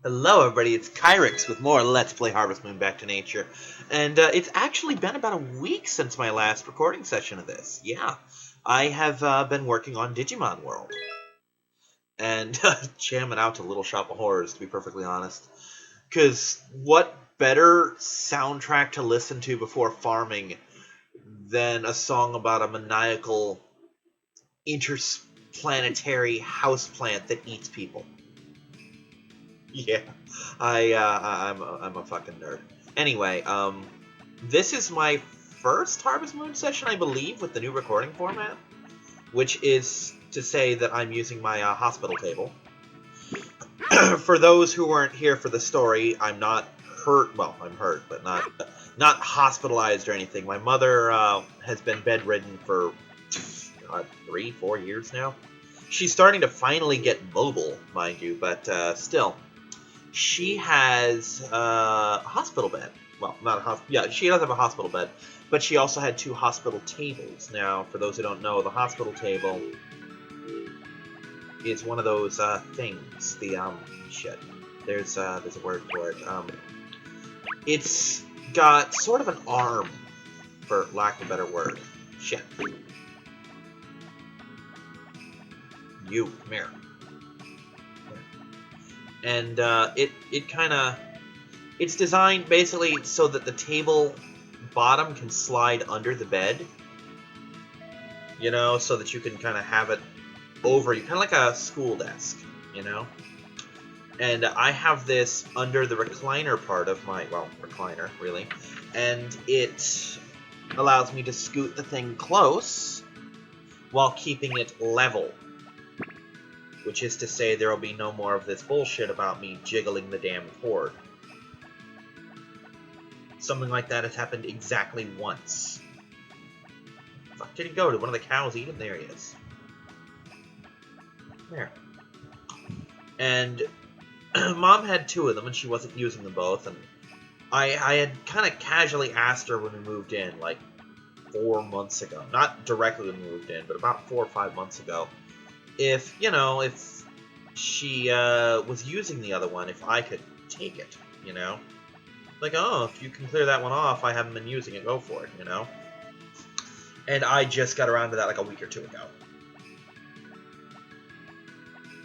Hello everybody, it's Kyrix with more Let's Play Harvest Moon Back to Nature. And it's actually been about a week since my last recording session of this. Yeah, I have been working on Digimon World. And jamming out to Little Shop of Horrors, to be perfectly honest. Because what better soundtrack to listen to before farming than a song about a maniacal interplanetary houseplant that eats people? Yeah, I'm a fucking nerd. Anyway, this is my first Harvest Moon session, I believe, with the new recording format, which is to say that I'm using my hospital table. For those who weren't here for the story, I'm not hurt. Well, I'm hurt, but not hospitalized or anything. My mother has been bedridden for 3-4 years now. She's starting to finally get mobile, mind you, but still. She has a hospital bed. Well, not a hospital. Yeah, she does have a hospital bed, but she also had 2 hospital tables. Now, for those who don't know, the hospital table is one of those things. The shit. There's a word for it. It's got sort of an arm, for lack of a better word. Shit. You, come here. And it kind of, it's designed basically so that the table bottom can slide under the bed, you know, so that you can kind of have it over you, kind of like a school desk, you know. And I have this under the recliner part of my, well, recliner really, and it allows me to scoot the thing close while keeping it level. Which is to say, there will be no more of this bullshit about me jiggling the damn cord. Something like that has happened exactly once. Where the fuck did he go? Did one of the cows eat him? There he is. There. And Mom had 2 of them, and she wasn't using them both. And I had kind of casually asked her when we moved in, like 4 months ago. Not directly when we moved in, but about 4 or 5 months ago. If, you know, if she was using the other one, if I could take it, you know? Like, oh, if you can clear that one off, I haven't been using it, go for it, you know? And I just got around to that like a week or 2 ago.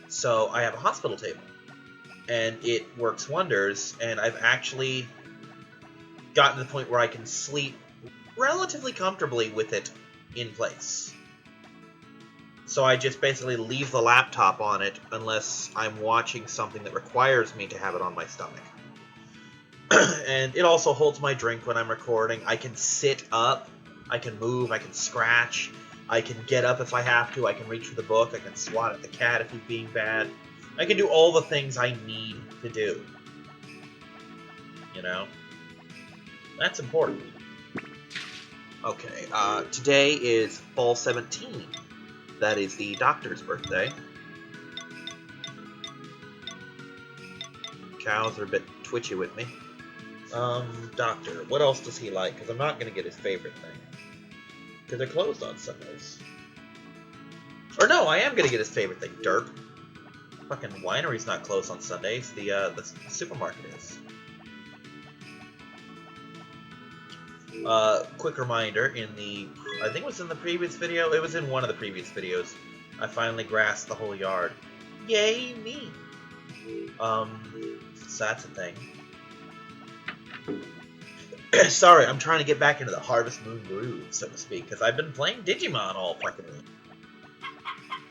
So I have a hospital table. And it works wonders, and I've actually gotten to the point where I can sleep relatively comfortably with it in place. So I just basically leave the laptop on it unless I'm watching something that requires me to have it on my stomach. And it also holds my drink when I'm recording. I can sit up, I can move, I can scratch, I can get up if I have to, I can reach for the book, I can swat at the cat if he's being bad. I can do all the things I need to do. You know? That's important. Okay, today is fall 17. That is the doctor's birthday. Cows are a bit twitchy with me. Doctor, what else does he like? Because I'm not going to get his favorite thing. Because they're closed on Sundays. Or no, I am going to get his favorite thing, derp. Fucking winery's not closed on Sundays. The supermarket is. Quick reminder, I think it was in the previous video, it was in one of the previous videos, I finally grasped the whole yard. Yay, me! So that's a thing. Sorry, I'm trying to get back into the Harvest Moon groove, so to speak, because I've been playing Digimon all fucking week.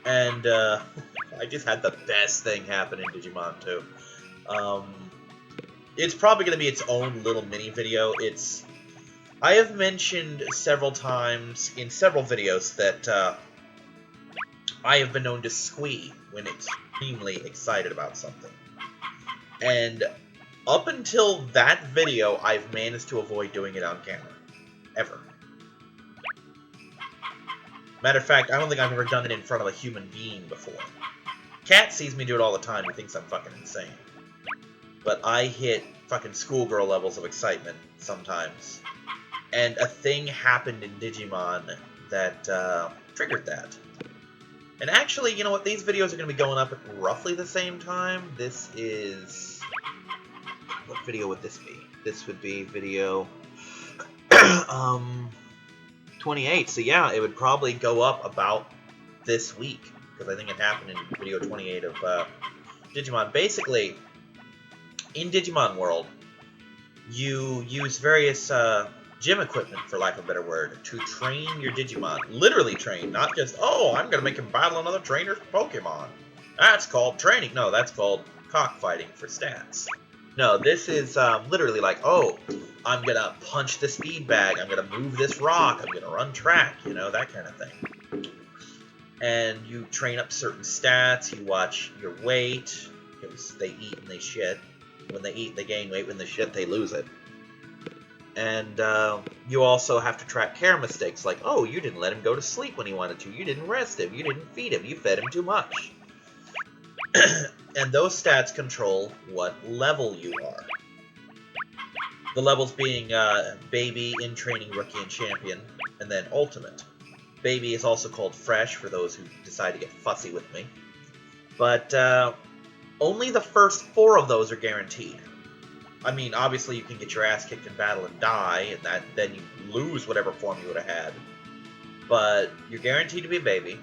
And, I just had the best thing happen in Digimon 2. It's probably going to be its own little mini video. I have mentioned several times in several videos that I have been known to squee when extremely excited about something. And up until that video, I've managed to avoid doing it on camera. Ever. Matter of fact, I don't think I've ever done it in front of a human being before. Cat sees me do it all the time and thinks I'm fucking insane. But I hit fucking schoolgirl levels of excitement sometimes. And a thing happened in Digimon that triggered that. And actually, you know what? These videos are going to be going up at roughly the same time. This is... What video would this be? This would be video... 28. So yeah, it would probably go up about this week. Because I think it happened in video 28 of Digimon. Basically, in Digimon World, you use various gym equipment, for lack of a better word, to train your Digimon. Literally train, not just, oh, I'm going to make him battle another trainer's Pokemon. That's called training. No, that's called cockfighting for stats. No, this is literally like, oh, I'm going to punch the speed bag, I'm going to move this rock, I'm going to run track, you know, that kind of thing. And you train up certain stats, you watch your weight, because they eat and they shit. When they eat, they gain weight. When they shit, they lose it. And you also have to track care mistakes, like, oh, you didn't let him go to sleep when he wanted to. You didn't rest him. You didn't feed him. You fed him too much. And those stats control what level you are. The levels being Baby, In Training, Rookie, and Champion, and then Ultimate. Baby is also called Fresh, for those who decide to get fussy with me. But only the first 4 of those are guaranteed. I mean, obviously you can get your ass kicked in battle and die, and then you lose whatever form you would have had. But you're guaranteed to be a baby.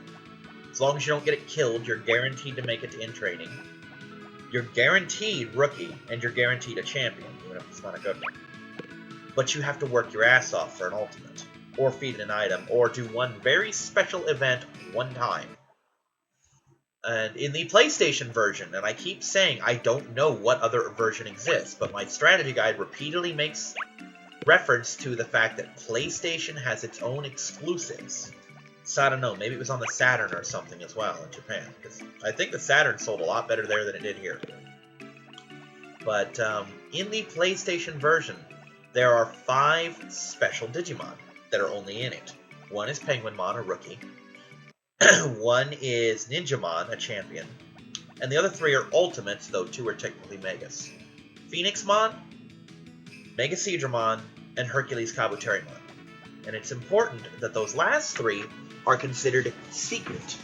As long as you don't get it killed, you're guaranteed to make it to In Training. You're guaranteed Rookie, and you're guaranteed a Champion, even if it's not a good one. But you have to work your ass off for an Ultimate, or feed an item, or do one very special event one time. And in the PlayStation version, and I keep saying I don't know what other version exists, but my strategy guide repeatedly makes reference to the fact that PlayStation has its own exclusives. So I don't know, maybe it was on the Saturn or something as well in Japan, because I think the Saturn sold a lot better there than it did here. But in the PlayStation version, there are 5 special Digimon that are only in it. One is Penguinmon, a rookie. One is Ninjamon, a champion. And the other 3 are Ultimates, though 2 are technically Megas. Phoenixmon, Megasedramon, and Hercules Kabuterimon. And it's important that those last 3 are considered secret.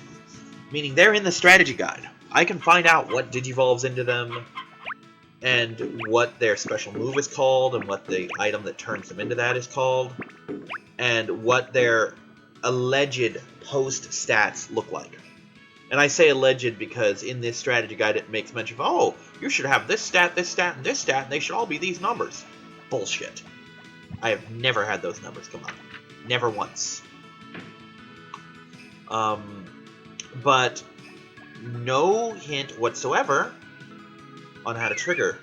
Meaning they're in the strategy guide. I can find out what Digivolves into them, and what their special move is called, and what the item that turns them into that is called, and what their alleged post stats look like. And I say alleged because in this strategy guide it makes mention of, oh, you should have this stat, and this stat, and they should all be these numbers. Bullshit. I have never had those numbers come up. Never once. But no hint whatsoever on how to trigger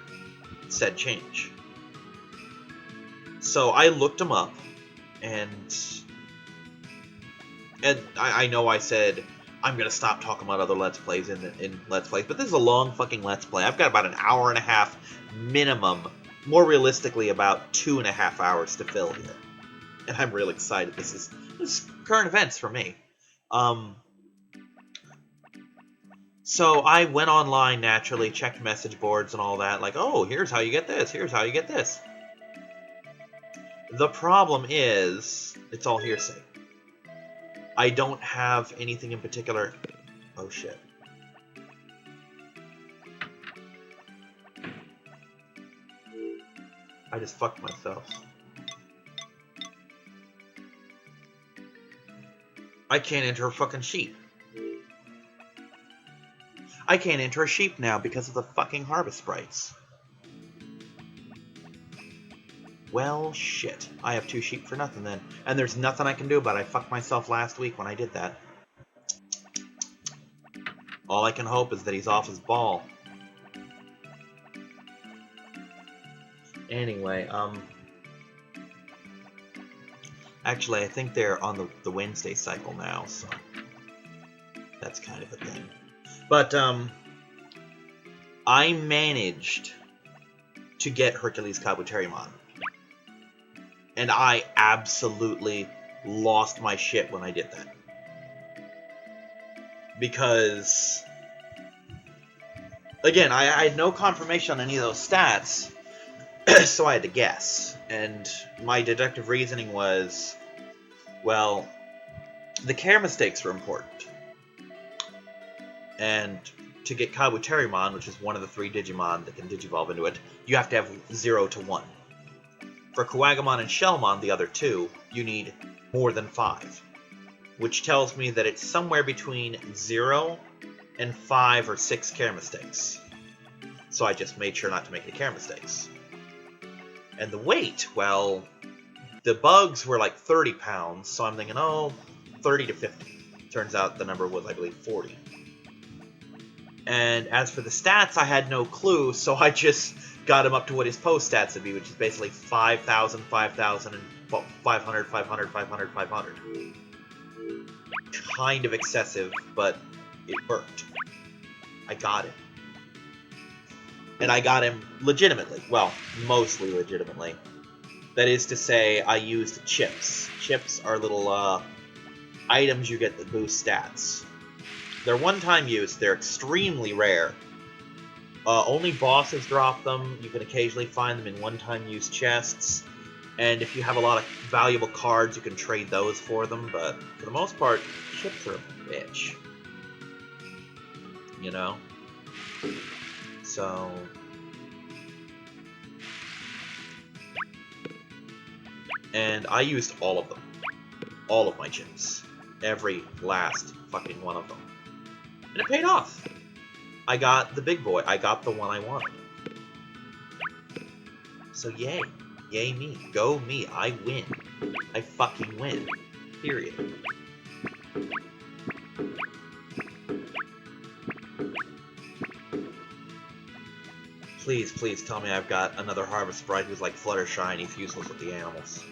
said change. So I looked them up, and I know I said I'm gonna stop talking about other Let's Plays in Let's Plays, but this is a long fucking Let's Play. I've got about an hour and a half minimum, more realistically about 2.5 hours to fill here, and I'm really excited. This is current events for me. So I went online naturally, checked message boards and all that, like, oh, here's how you get this, here's how you get this. The problem is, it's all hearsay. I don't have anything in particular. Oh shit. I just fucked myself. I can't enter a fucking sheep. I can't enter a sheep now because of the fucking harvest sprites. Well, shit. I have 2 sheep for nothing then. And there's nothing I can do about it. I fucked myself last week when I did that. All I can hope is that he's off his ball. Anyway, actually, I think they're on the Wednesday cycle now, so that's kind of a thing. But, I managed to get Hercules Kabuterimon. And I absolutely lost my shit when I did that. Because, again, I had no confirmation on any of those stats, so I had to guess. And my deductive reasoning was, well, the care mistakes were important. And to get Kabuterimon, which is one of the 3 Digimon that can Digivolve into it, you have to have 0 to 1. For Kuwagamon and Shellmon, the other 2, you need more than 5. Which tells me that it's somewhere between 0 and 5 or 6 care mistakes. So I just made sure not to make any care mistakes. And the weight, well, the bugs were like 30 pounds, so I'm thinking, oh, 30 to 50. Turns out the number was, I believe, 40. And as for the stats, I had no clue, so I just got him up to what his post stats would be, which is basically 5,000, 5,000, and 500, 500, 500, 500. Kind of excessive, but it worked. I got him. And I got him legitimately. Well, mostly legitimately. That is to say, I used chips. Chips are little items you get that boost stats. They're one-time use. They're extremely rare. Only bosses drop them. You can occasionally find them in one-time use chests. And if you have a lot of valuable cards, you can trade those for them. But for the most part, chips are a bitch. You know? So... And I used all of them. All of my chips. Every last fucking one of them. And it paid off. I got the big boy. I got the one I wanted. So yay. Yay me. Go me. I win. I fucking win. Period. Please, please tell me I've got another Harvest Sprite who's like Fluttershy and he's useless with the animals.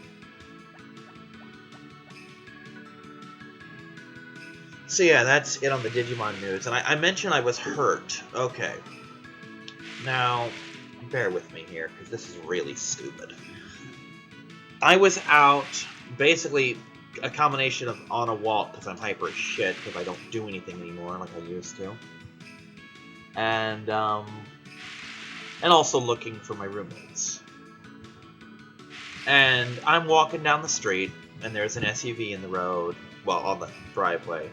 So yeah, that's it on the Digimon news. And I mentioned I was hurt. Okay. Now, bear with me here, because this is really stupid. I was out, basically, a combination of on a walk, because I'm hyper as shit, because I don't do anything anymore like I used to. And also looking for my roommates. And I'm walking down the street, and there's an SUV in the road, well, on the driveway.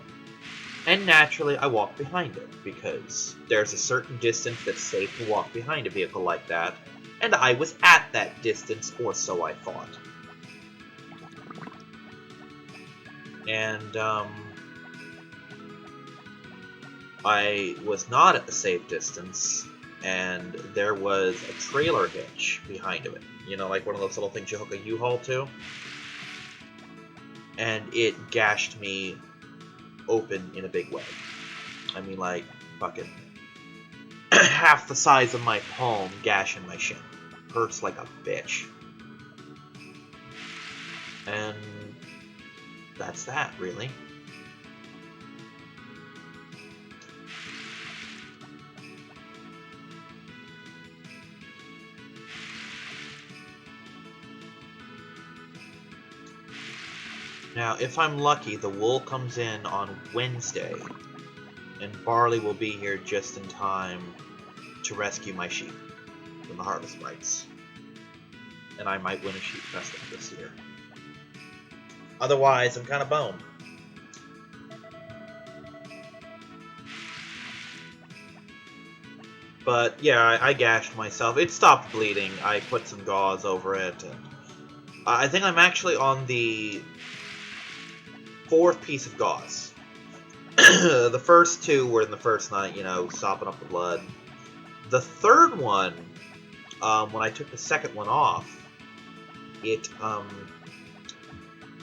And naturally, I walk behind it, because there's a certain distance that's safe to walk behind a vehicle like that, and I was at that distance, or so I thought. And, I was not at the safe distance, and there was a trailer hitch behind it. You know, like one of those little things you hook a U-Haul to? And it gashed me open in a big way. I mean, like, fucking half the size of my palm gashing my shin. Hurts like a bitch. And that's that, really. Now, if I'm lucky, the wool comes in on Wednesday, and Barley will be here just in time to rescue my sheep from the harvest rites. And I might win a sheep festival this year. Otherwise, I'm kind of boned. But yeah, I gashed myself. It stopped bleeding. I put some gauze over it, and I think I'm actually on the 4th piece of gauze. The first 2 were in the first night, you know, sopping up the blood. The 3rd one, when I took the 2nd one off, it,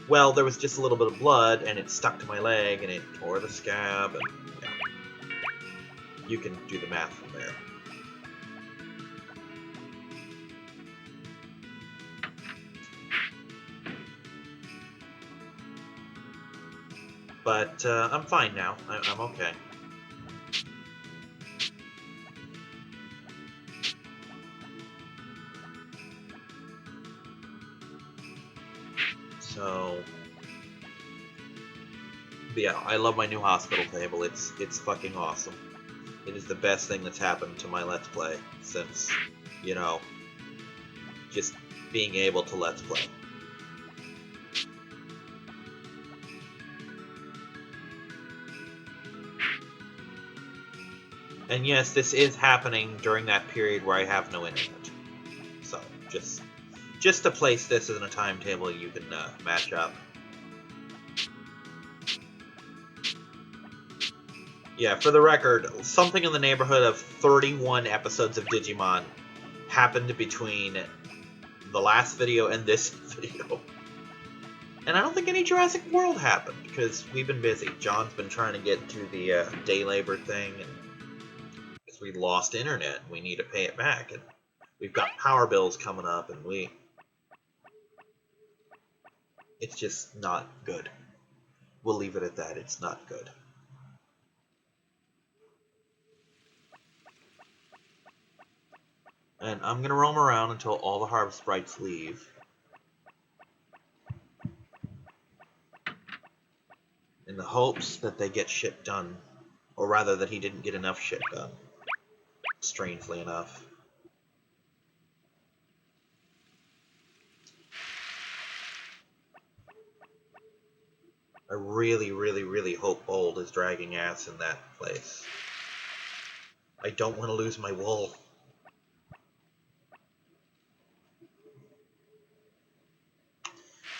well, there was just a little bit of blood, and it stuck to my leg, and it tore the scab, and, yeah. You can do the math from there. But, I'm fine now. I'm okay. So... But yeah, I love my new hospital table. It's fucking awesome. It is the best thing that's happened to my Let's Play since, you know, just being able to Let's Play. And yes, this is happening during that period where I have no internet. So, just to place this in a timetable you can match up. Yeah, for the record, something in the neighborhood of 31 episodes of Digimon happened between the last video and this video. And I don't think any Jurassic World happened, because we've been busy. John's been trying to get to the day labor thing, and because we lost internet, we need to pay it back, and we've got power bills coming up, and it's just not good. We'll leave it at that. It's not good. And I'm going to roam around until all the Harvest Sprites leave. In the hopes that they get shit done. Or rather, that he didn't get enough shit done. Strangely enough. I really, really, really hope Bold is dragging ass in that place. I don't want to lose my wool.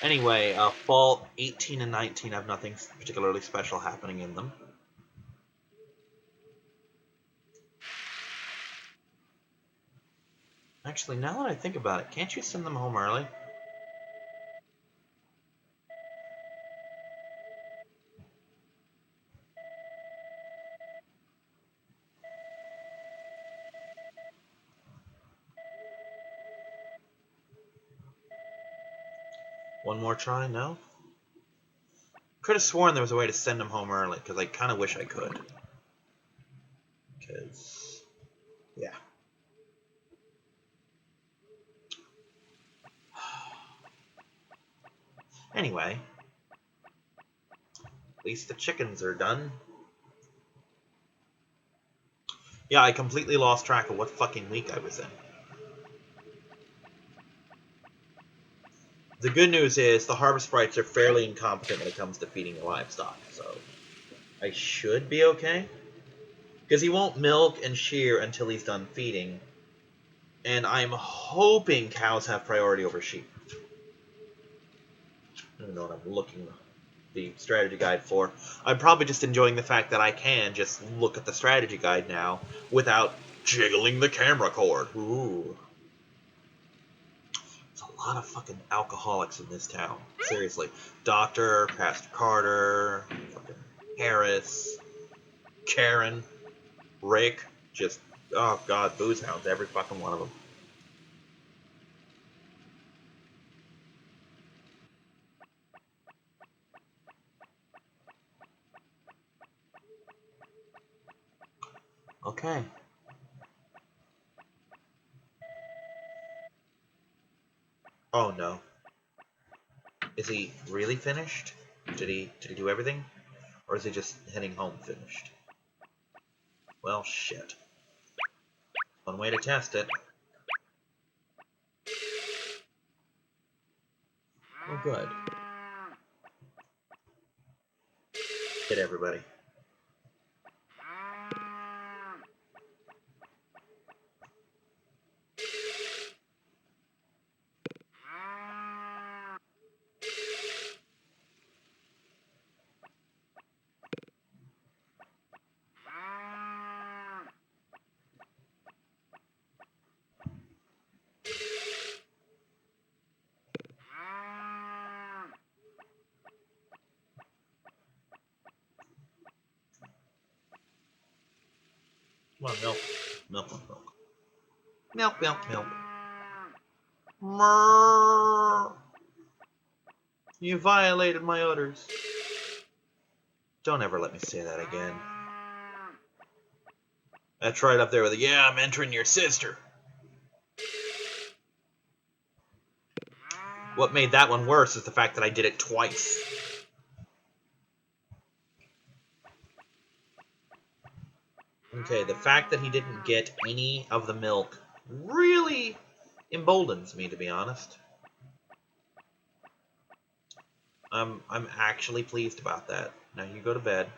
Anyway, fall 18 and 19 have nothing particularly special happening in them. Actually, now that I think about it, can't you send them home early? One more try? No? Could have sworn there was a way to send them home early, because I kind of wish I could. Because, yeah. Anyway, at least the chickens are done. Yeah, I completely lost track of what fucking week I was in. The good news is the Harvest Sprites are fairly incompetent when it comes to feeding the livestock, so I should be okay. Because he won't milk and shear until he's done feeding, and I'm hoping cows have priority over sheep. I don't know what I'm looking the strategy guide for. I'm probably just enjoying the fact that I can just look at the strategy guide now without jiggling the camera cord. Ooh. There's a lot of fucking alcoholics in this town. Seriously. Doctor, Pastor Carter, fucking Harris, Karen, Rick, just, oh god, booze hounds, every fucking one of them. Okay. Oh no. Is he really finished? Did he do everything? Or is he just heading home finished? Well, shit. One way to test it. Oh, good. Hit everybody. Come on, milk. Milk, milk, milk. Milk, milk, milk. Mrrr. You violated my orders. Don't ever let me say that again. That's right up there with, yeah, I'm entering your sister. What made that one worse is the fact that I did it twice. Okay, the fact that he didn't get any of the milk really emboldens me, to be honest. I'm actually pleased about that. Now you go to bed.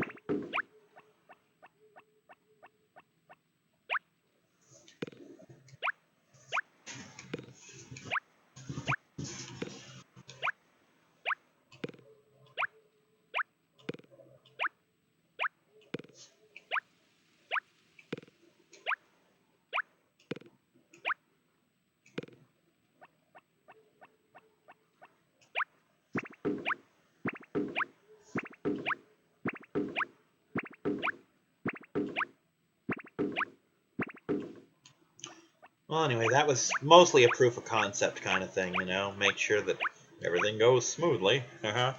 Well, anyway, that was mostly a proof of concept kind of thing, you know? Make sure that everything goes smoothly. Uh-huh.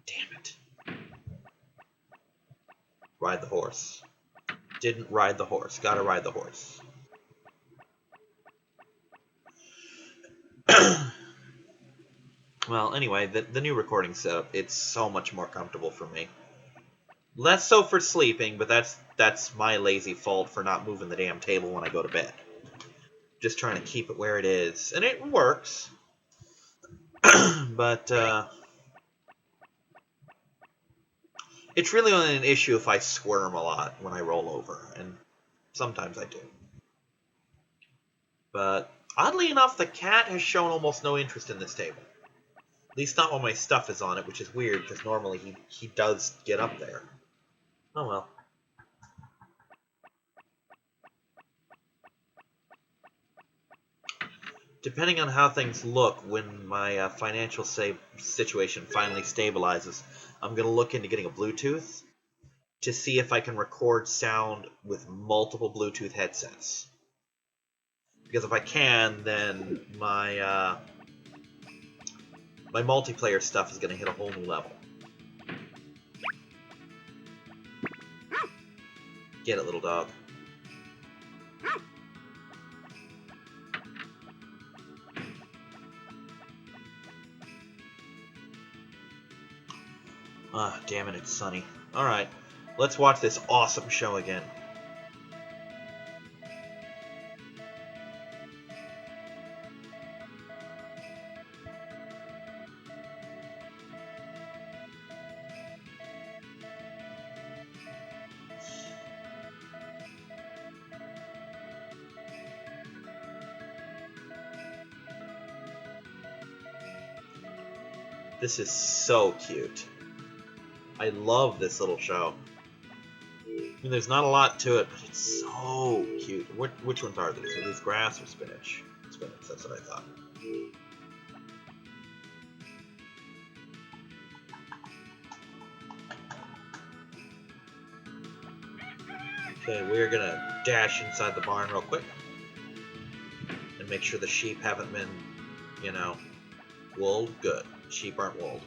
Damn it. Ride the horse. Didn't ride the horse. Gotta ride the horse. Well, anyway, the new recording setup, it's so much more comfortable for me. Less so for sleeping, but that's my lazy fault for not moving the damn table when I go to bed. Just trying to keep it where it is. And it works. But, it's really only an issue if I squirm a lot when I roll over. And sometimes I do. But, oddly enough, the cat has shown almost no interest in this table. At least not when my stuff is on it, which is weird, because normally he does get up there. Oh well. Depending on how things look when my financial situation finally stabilizes, I'm going to look into getting a Bluetooth to see if I can record sound with multiple Bluetooth headsets. Because if I can, then my multiplayer stuff is going to hit a whole new level. Get it, little dog. Ah, damn it, it's sunny. Alright, let's watch this awesome show again. This is so cute. I love this little show. I mean, there's not a lot to it, but it's so cute. Which ones are these? Are these grass or spinach? Spinach, that's what I thought. Okay, we're gonna dash inside the barn real quick. And make sure the sheep haven't been, you know, wooled. Good. Sheep aren't wooled.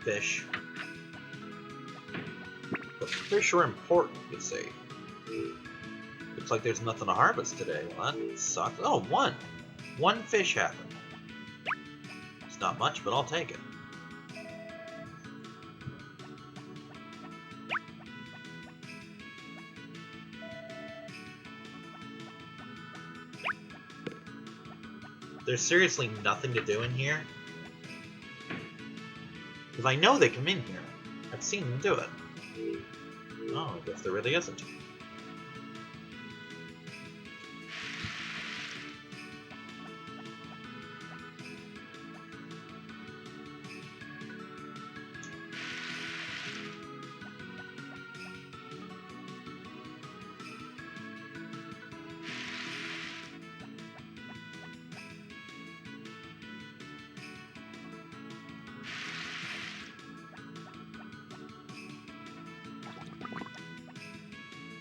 Fish. The fish are important, you see. Looks like there's nothing to harvest today. Well, that sucks. Oh, one! One fish happened. It's not much, but I'll take it. There's seriously nothing to do in here. Because I know they come in here. I've seen them do it. Oh, I guess there really isn't.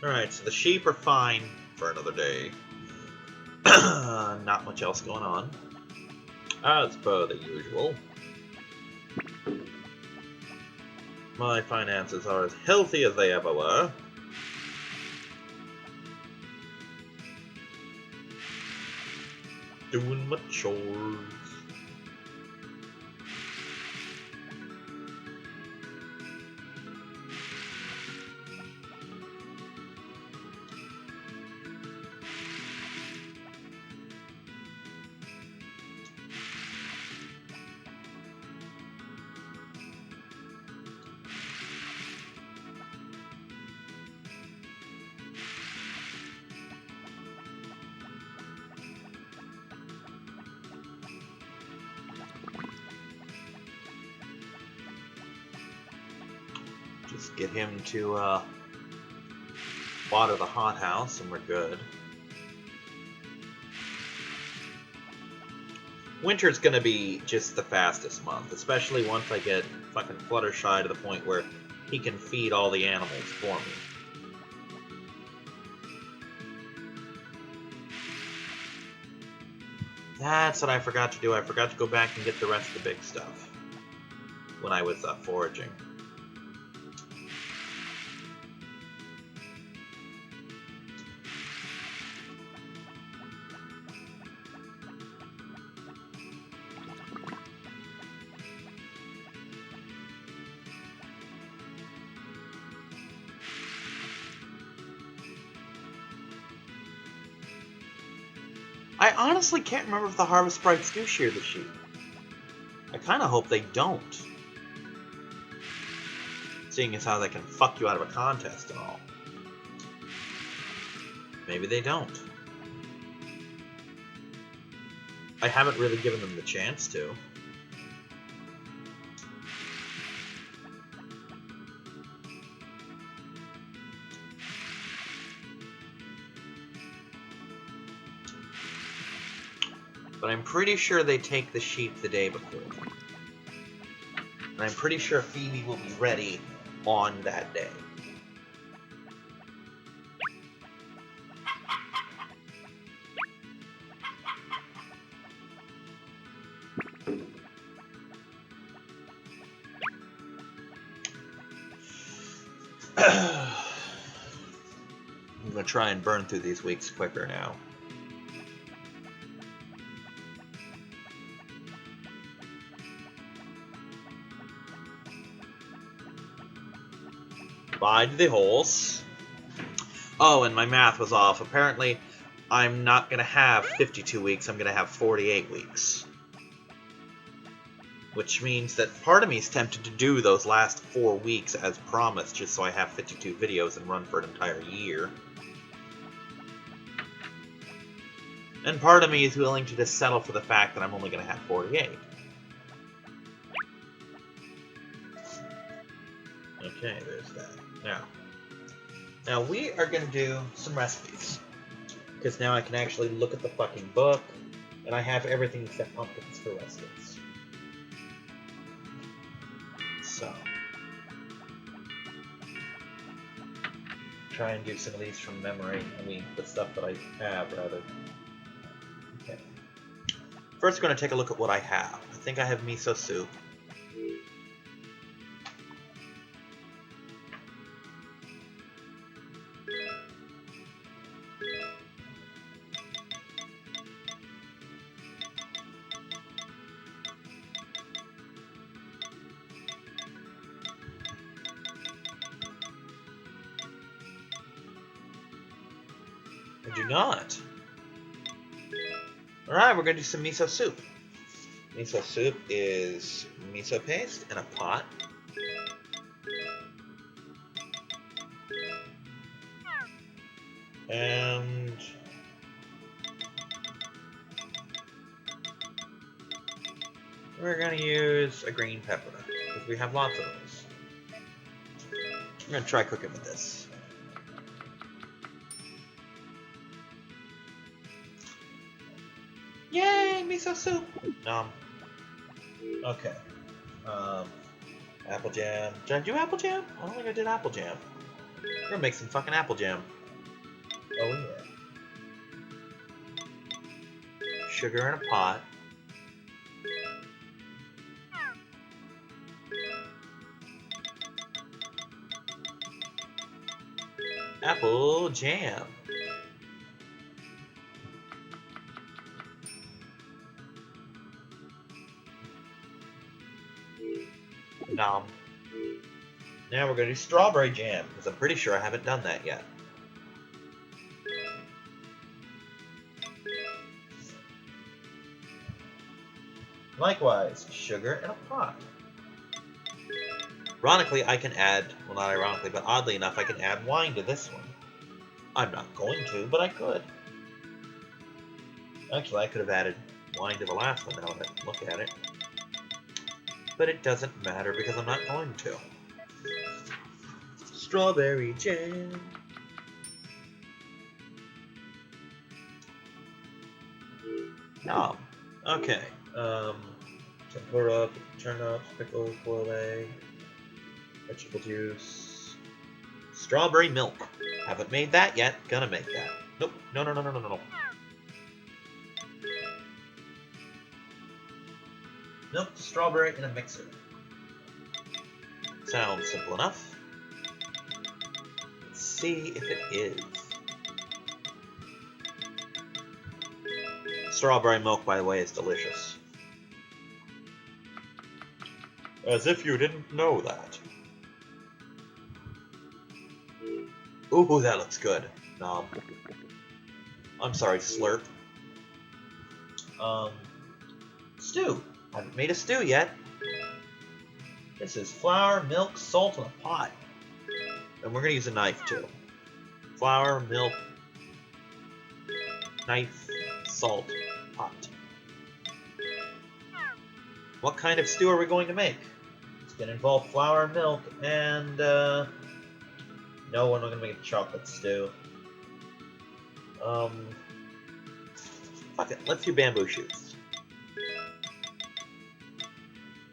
Alright, so the sheep are fine for another day. Not much else going on. As per the usual. My finances are as healthy as they ever were. Doing my chores. Let's get him to water the hothouse, and we're good. Winter's gonna be just the fastest month, especially once I get fucking Fluttershy to the point where he can feed all the animals for me. That's what I forgot to do. I forgot to go back and get the rest of the big stuff when I was foraging. I honestly can't remember if the Harvest Sprites do shear the sheep. I kind of hope they don't. Seeing as how they can fuck you out of a contest and all. Maybe they don't. I haven't really given them the chance to. But I'm pretty sure they take the sheep the day before. And I'm pretty sure Phoebe will be ready on that day. I'm going to try and burn through these weeks quicker now. Bide the horse. Oh, and my math was off. Apparently, I'm not going to have 52 weeks. I'm going to have 48 weeks. Which means that part of me is tempted to do those last 4 weeks as promised, just so I have 52 videos and run for an entire year. And part of me is willing to just settle for the fact that I'm only going to have 48. Okay, there's that. Now we are going to do some recipes. Because now I can actually look at the fucking book, and I have everything except pumpkins for recipes. So, try and do some of these from memory. I mean, the stuff that I have, rather. Okay. First, we're going to take a look at what I have. I think I have miso soup. I do not. Alright, we're going to do some miso soup. Miso soup is miso paste in a pot. And we're going to use a green pepper, because we have lots of those. I'm going to try cooking with this. Yay, miso soup! Okay. Apple jam. Did I do apple jam? I don't think I did apple jam. We're gonna make some fucking apple jam. Oh yeah. Sugar in a pot. Apple jam. Nom. Now we're going to do strawberry jam, because I'm pretty sure I haven't done that yet. Likewise, sugar in a pot. Ironically, I can add, well not ironically, but oddly enough, I can add wine to this one. I'm not going to, but I could. Actually, I could have added wine to the last one now that I look at it. But it doesn't matter because I'm not going to. Strawberry jam. Nom. Okay. Tempura, turnips, pickles, boiled egg, vegetable juice, strawberry milk. Haven't made that yet. Gonna make that. Nope. No, no, no, no, no, no, no. Milk, strawberry, in a mixer. Sounds simple enough. Let's see if it is. Strawberry milk, by the way, is delicious. As if you didn't know that. Ooh, that looks good. Nom. I'm sorry, slurp. Stew. Haven't made a stew yet. This is flour, milk, salt, and a pot. And we're gonna use a knife too. Flour, milk, knife, salt, pot. What kind of stew are we going to make? It's gonna involve flour, milk, and no, we're not gonna make a chocolate stew. Fuck it, let's do bamboo shoots.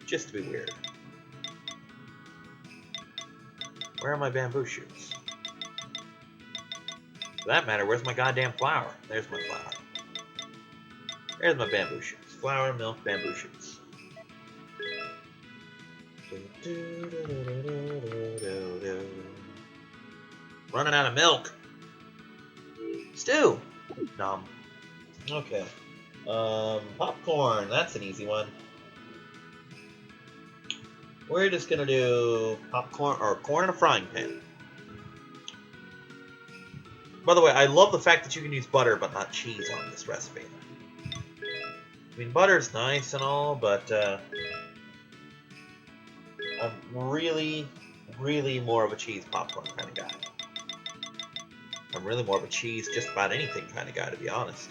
Just to be weird. Where are my bamboo shoots? For that matter, where's my goddamn flour? There's my flour. There's my bamboo shoots. Flour, milk, bamboo shoots. Running out of milk. Stew. Nom. Okay. Popcorn. That's an easy one. We're just gonna do popcorn or corn in a frying pan. By the way, I love the fact that you can use butter but not cheese on this recipe. I mean, butter's nice and all, but I'm really, really more of a cheese popcorn kind of guy. I'm really more of a cheese just about anything kind of guy, to be honest.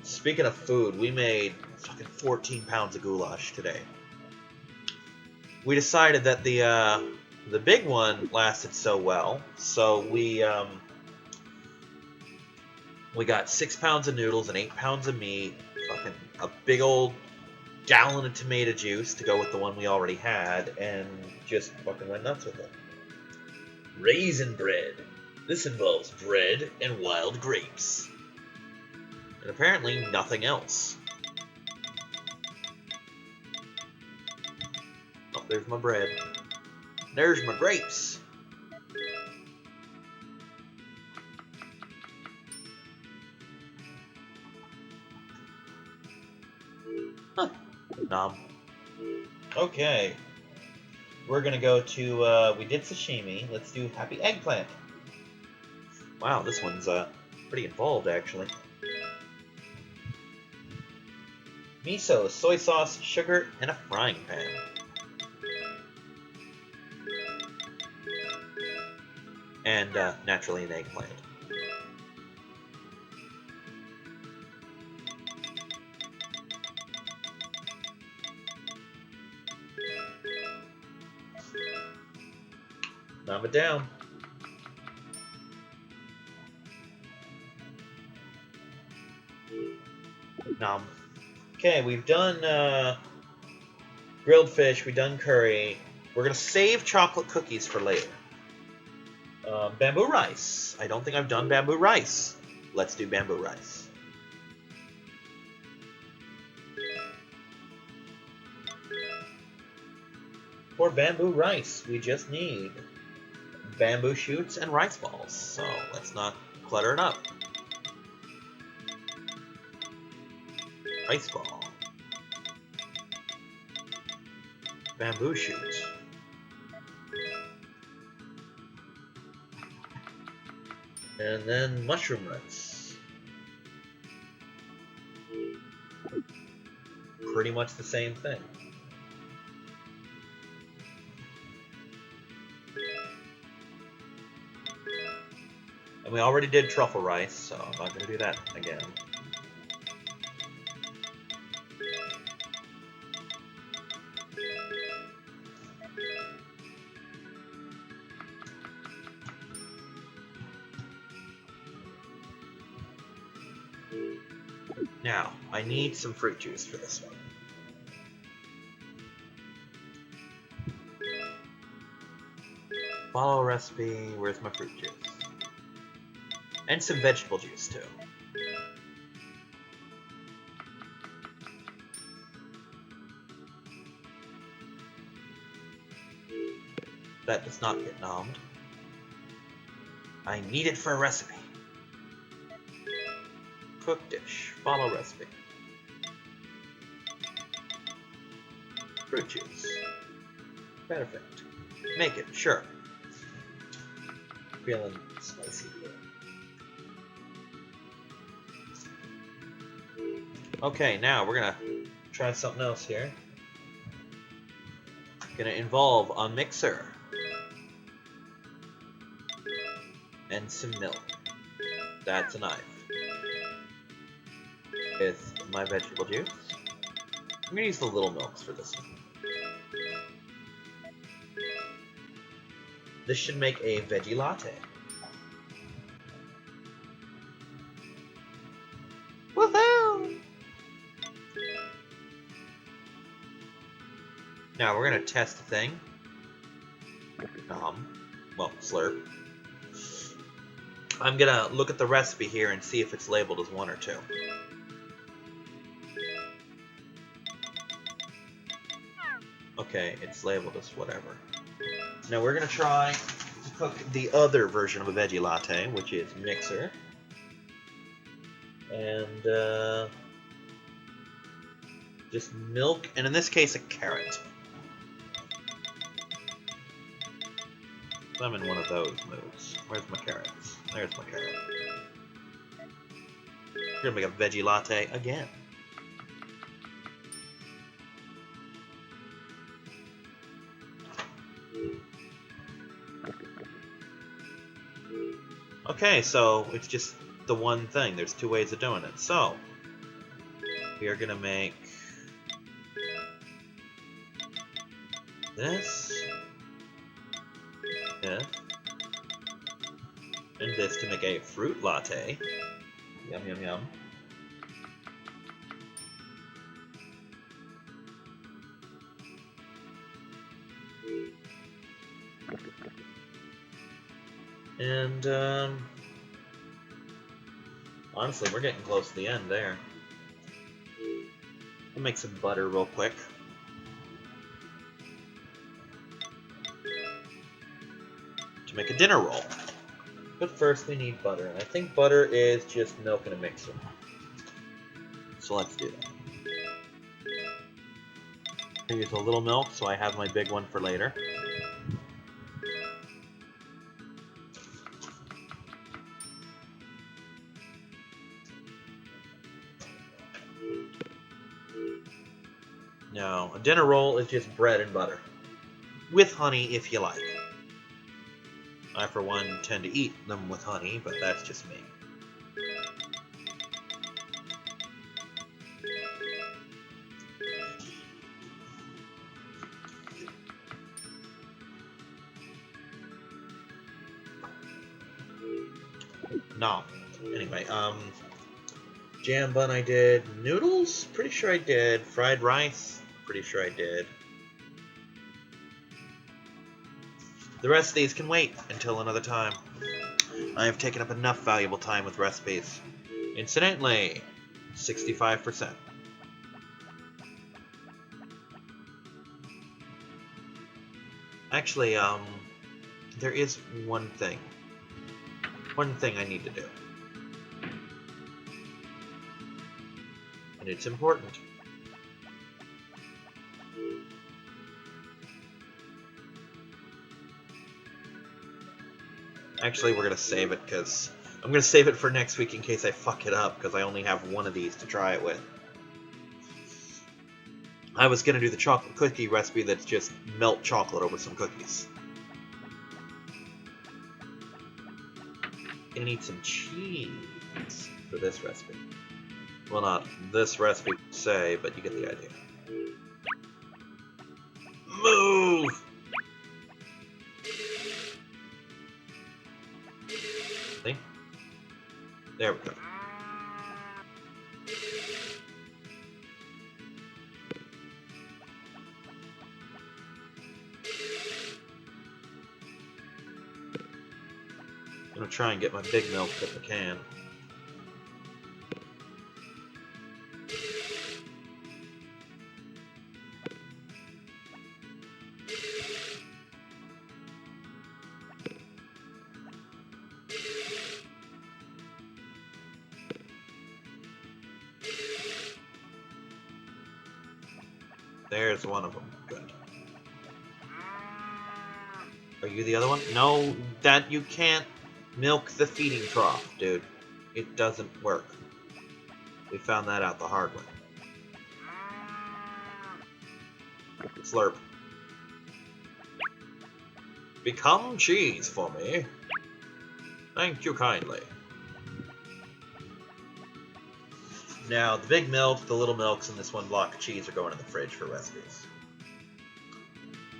Speaking of food, we made fucking 14 pounds of goulash today. We decided that the big one lasted so well, so we got 6 pounds of noodles and 8 pounds of meat, fucking a big old gallon of tomato juice to go with the one we already had, and just fucking went nuts with it. Raisin bread. This involves bread and wild grapes. And apparently nothing else. Oh, there's my bread. There's my grapes. Huh. Nom. Okay. We're gonna go to, we did sashimi. Let's do happy eggplant. Wow, this one's, pretty involved, actually. Miso, soy sauce, sugar, and a frying pan. And, naturally, an eggplant. Numb it down. Nom. Okay, we've done grilled fish, we've done curry. We're gonna save chocolate cookies for later. Bamboo rice. I don't think I've done bamboo rice. Let's do bamboo rice. For bamboo rice, we just need bamboo shoots and rice balls. So let's not clutter it up. Rice ball. Bamboo shoot. And then mushroom rice. Pretty much the same thing. And we already did truffle rice, so I'm not going to do that again. Now, I need some fruit juice for this one. Follow recipe. Where's my fruit juice? And some vegetable juice, too. That does not get nommed. I need it for a recipe. Cook dish. Follow recipe. Fruit juice. Perfect. Make it, sure. Feeling spicy here. Okay, now we're gonna try something else here. Gonna involve a mixer. And some milk. That's a knife. With my vegetable juice. I'm gonna use the little milks for this one. This should make a veggie latte. Woohoo! Now we're gonna test the thing. Well, slurp. I'm gonna look at the recipe here and see if it's labeled as 1 or 2. Okay, it's labeled as whatever. Now we're gonna try to cook the other version of a veggie latte, which is mixer. And just milk, and in this case a carrot. I'm in one of those moods. Where's my carrots? There's my carrot. We're gonna make a veggie latte again. Okay, so it's just the one thing. There's 2 ways of doing it. So, we are gonna make this, and this to make a fruit latte. Yum, yum, yum. And, honestly, we're getting close to the end there. I'll make some butter real quick. To make a dinner roll. But first we need butter, and I think butter is just milk in a mixer. So let's do that. I use a little milk, so I have my big one for later. Now, a dinner roll is just bread and butter. With honey, if you like. I, for one, tend to eat them with honey, but that's just me. No. Anyway, jam bun I did. Noodles? Pretty sure I did. Fried rice? Pretty sure I did. The rest of these can wait until another time. I have taken up enough valuable time with recipes. Incidentally, 65%. Actually, there is one thing. One thing I need to do. And it's important. Actually, we're going to save it, because I'm going to save it for next week in case I fuck it up, because I only have one of these to try it with. I was going to do the chocolate cookie recipe that's just melt chocolate over some cookies. Gonna need some cheese for this recipe. Well, not this recipe per se, but you get the idea. Move! See? There we go. gonna try and get my big milk if I can. There's one of them. Good. Are you the other one? No, that you can't milk the feeding trough, dude. It doesn't work. We found that out the hard way. Slurp. Become cheese for me. Thank you kindly. Now, the big milk, the little milks, and this one block of cheese are going in the fridge for recipes.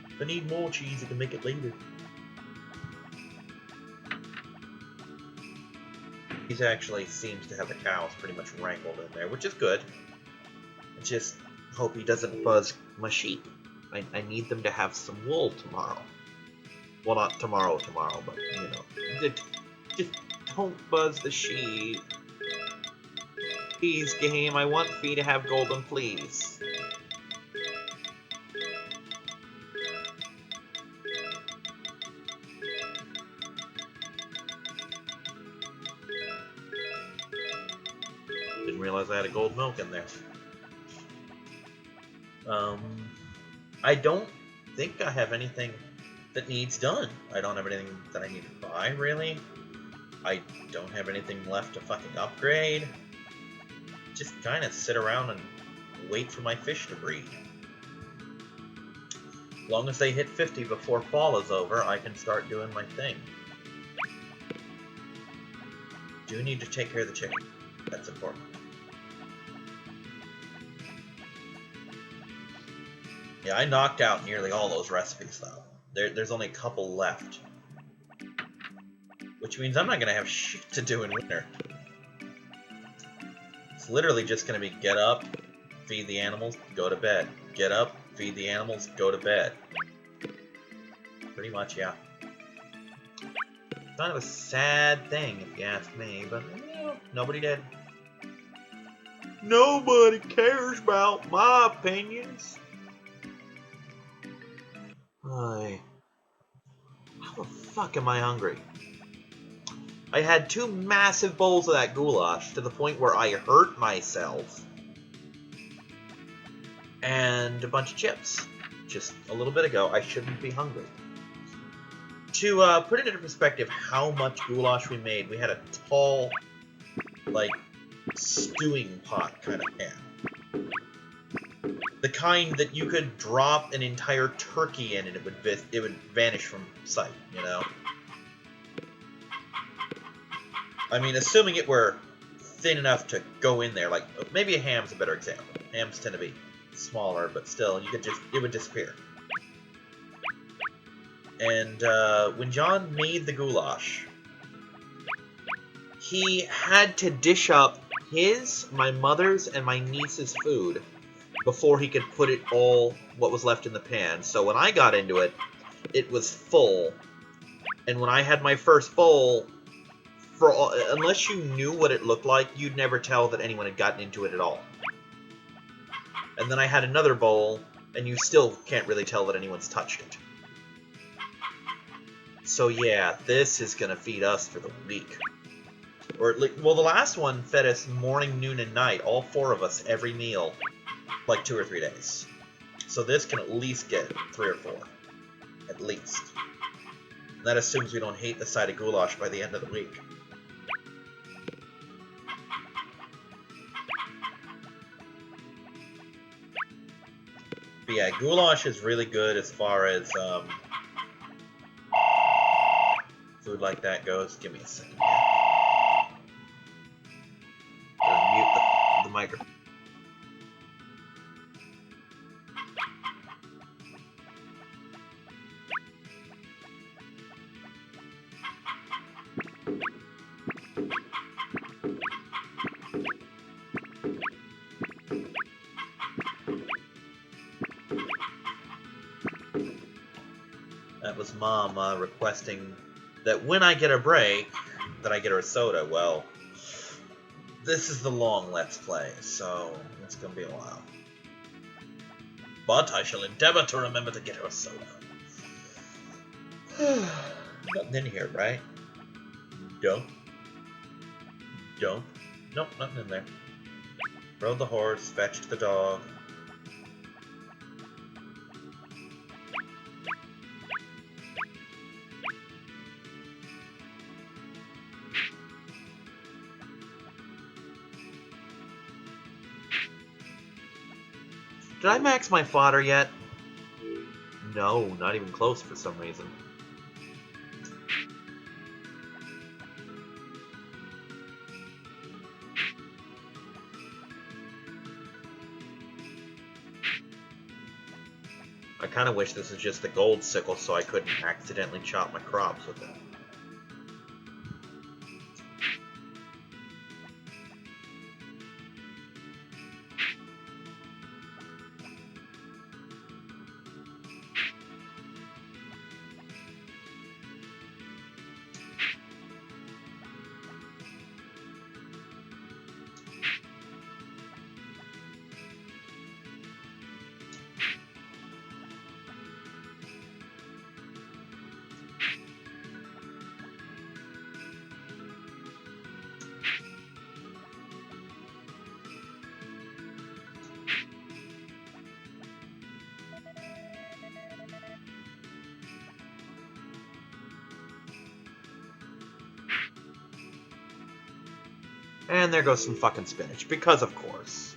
If I need more cheese, I can make it later. He actually seems to have the cows pretty much wrangled in there, which is good. I just hope he doesn't buzz my sheep. I need them to have some wool tomorrow. Well, not tomorrow, but, you know. Just don't buzz the sheep. Please, game, I want Fee to have golden fleas. Didn't realize I had a gold milk in there. I don't think I have anything that needs done. I don't have anything that I need to buy, really. I don't have anything left to fucking upgrade. Just kind of sit around and wait for my fish to breed. As long as they hit 50 before fall is over, I can start doing my thing. Do need to take care of the chicken. That's important. Yeah, I knocked out nearly all those recipes, though. There's only a couple left. Which means I'm not going to have shit to do in winter. It's literally just going to be get up, feed the animals, go to bed. Get up, feed the animals, go to bed. Pretty much, yeah. Kind of a sad thing, if you ask me, but you know, nobody did. Nobody cares about my opinions. How the fuck am I hungry? I had 2 massive bowls of that goulash to the point where I hurt myself. And a bunch of chips. Just a little bit ago, I shouldn't be hungry. To put it into perspective how much goulash we made, we had a tall, like, stewing pot kind of pan. The kind that you could drop an entire turkey in and it would vanish from sight, you know? I mean, assuming it were thin enough to go in there, like, maybe a ham's a better example. Hams tend to be smaller, but still, it would disappear. And when John made the goulash, he had to dish up his, my mother's, and my niece's food before he could put it all, what was left in the pan. So when I got into it, it was full. And when I had my first bowl, unless you knew what it looked like, you'd never tell that anyone had gotten into it at all. And then I had another bowl, and you still can't really tell that anyone's touched it. So yeah, this is gonna feed us for the week. Or, well, the last one fed us morning, noon, and night, all 4 of us, every meal, like 2 or 3 days. So this can at least get 3 or 4. At least. And that assumes we don't hate the side of goulash by the end of the week. But yeah, goulash is really good as far as food like that goes. Give me a second here. Gotta mute the microphone. That was Mom requesting that when I get a break, that I get her a soda. Well, this is the long Let's Play, so it's gonna be a while. But I shall endeavor to remember to get her a soda. Nothing in here, right? Nope. Nope. Nope, nothing in there. Rode the horse, fetched the dog. Did I max my fodder yet? No, not even close for some reason. I kind of wish this was just the gold sickle so I couldn't accidentally chop my crops with it. And there goes some fucking spinach, because of course.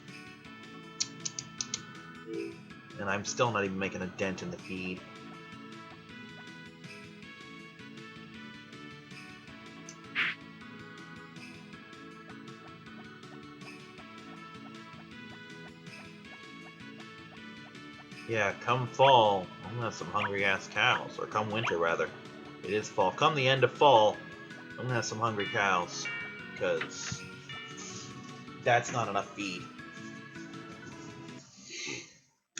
And I'm still not even making a dent in the feed. Yeah, come fall, I'm gonna have some hungry-ass cows. Or come winter, rather. It is fall. Come the end of fall, I'm gonna have some hungry cows. Because that's not enough feed.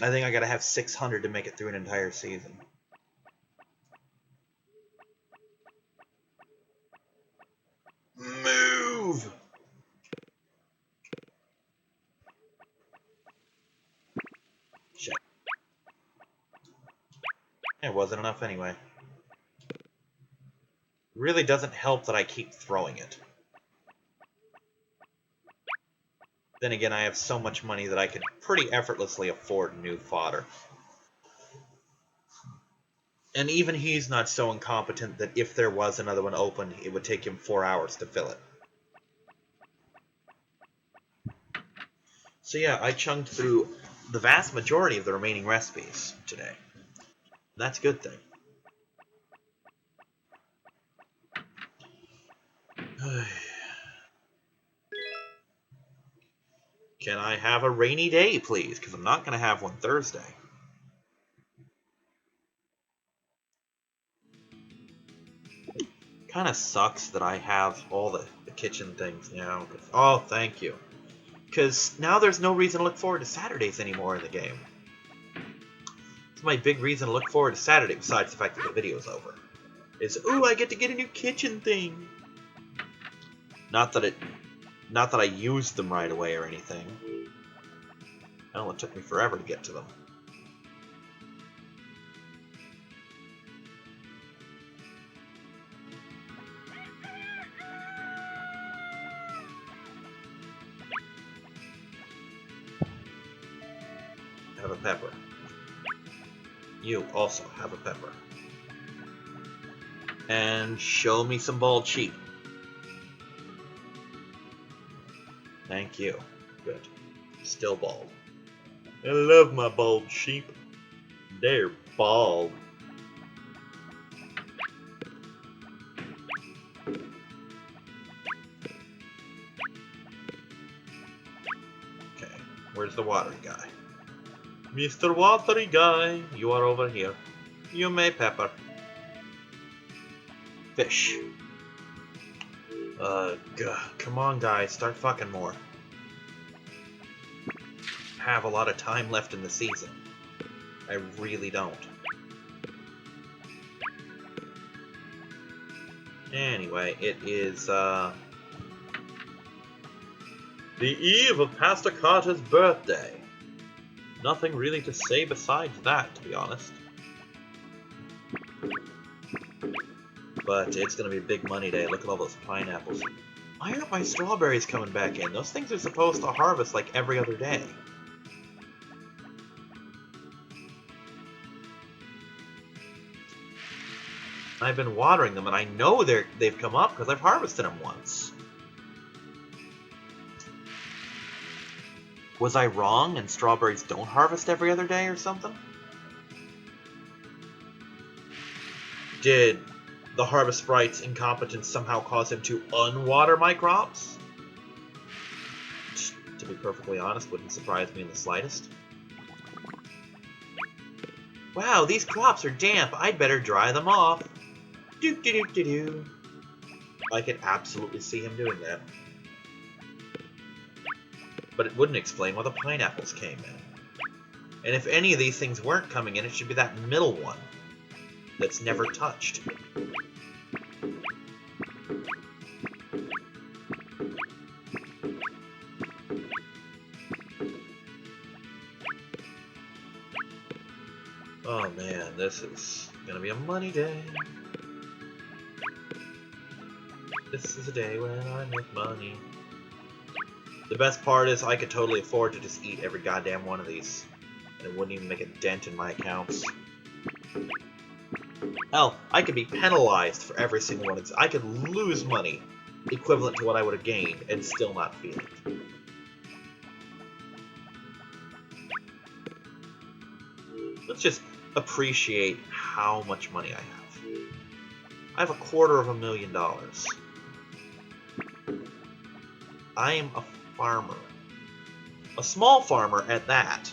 I think I gotta have 600 to make it through an entire season. Move! Shit. It wasn't enough anyway. Really doesn't help that I keep throwing it. Then again, I have so much money that I could pretty effortlessly afford new fodder. And even he's not so incompetent that if there was another one open, it would take him 4 hours to fill it. So yeah, I chunked through the vast majority of the remaining recipes today. That's a good thing. Can I have a rainy day, please? Because I'm not going to have one Thursday. Kind of sucks that I have all the kitchen things now. Oh, thank you. Because now there's no reason to look forward to Saturdays anymore in the game. It's my big reason to look forward to Saturday, besides the fact that the video's over. Is, ooh, I get to get a new kitchen thing. Not that I used them right away or anything. Well, it took me forever to get to them. Have a pepper. You also have a pepper. And show me some bald sheep. Thank you. Good. Still bald. I love my bald sheep. They're bald. Okay, where's the watery guy? Mr. Watery Guy, you are over here. You may pepper. Fish. Come on, guys, start fucking more. Have a lot of time left in the season. I really don't. Anyway, it is, the eve of Pastor Carter's birthday. Nothing really to say besides that, to be honest. But it's gonna be a big money day. Look at all those pineapples. Why aren't my strawberries coming back in? Those things are supposed to harvest like every other day. I've been watering them, and I know they've come up because I've harvested them once. Was I wrong and strawberries don't harvest every other day or something? Did the Harvest Sprite's incompetence somehow cause him to unwater my crops? To be perfectly honest, wouldn't surprise me in the slightest. Wow, these crops are damp. I'd better dry them off. Doo-doo-doo-doo-doo. I could absolutely see him doing that. But it wouldn't explain why the pineapples came in. And if any of these things weren't coming in, it should be that middle one that's never touched. Oh man, this is gonna be a money day. This is a day when I make money. The best part is I could totally afford to just eat every goddamn one of these, and it wouldn't even make a dent in my accounts. Hell, I could be penalized for every single one of these. I could lose money equivalent to what I would have gained and still not feel it. Let's just appreciate how much money I have. I have $250,000. I am a farmer. A small farmer at that.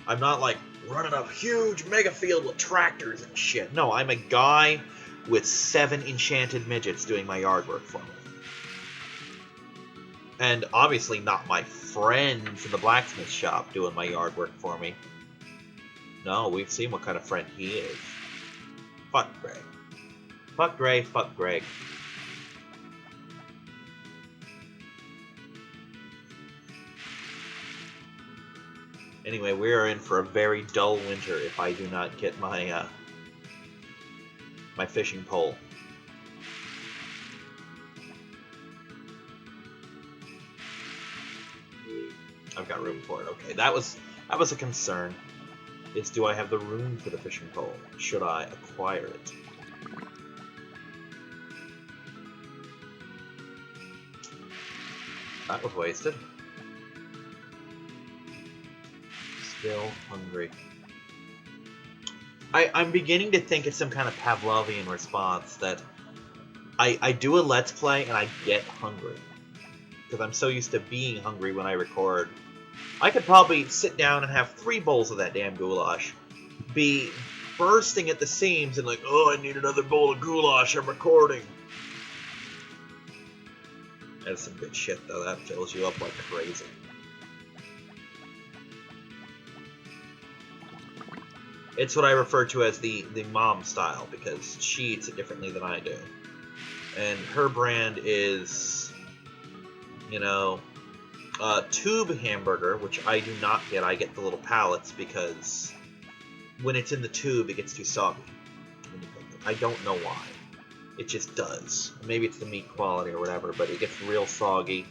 I'm not like running a huge mega field with tractors and shit. No, I'm a guy with 7 enchanted midgets doing my yard work for me. And obviously not my friend from the blacksmith shop doing my yard work for me. No, we've seen what kind of friend he is. Fuck Greg. Fuck Greg, fuck Greg. Anyway, we are in for a very dull winter if I do not get my my fishing pole. I've got room for it. Okay, that was a concern. Is do I have the room for the fishing pole? Should I acquire it? That was wasted. Still hungry. I'm beginning to think it's some kind of Pavlovian response that I do a Let's Play and I get hungry. Because I'm so used to being hungry when I record. I could probably sit down and have 3 bowls of that damn goulash. Be bursting at the seams and like, oh, I need another bowl of goulash, I'm recording. That's some good shit though, that fills you up like crazy. It's what I refer to as the mom style, because she eats it differently than I do. And her brand is, you know, tube hamburger, which I do not get. I get the little pallets because when it's in the tube, it gets too soggy. I don't know why. It just does. Maybe it's the meat quality or whatever, but it gets real soggy.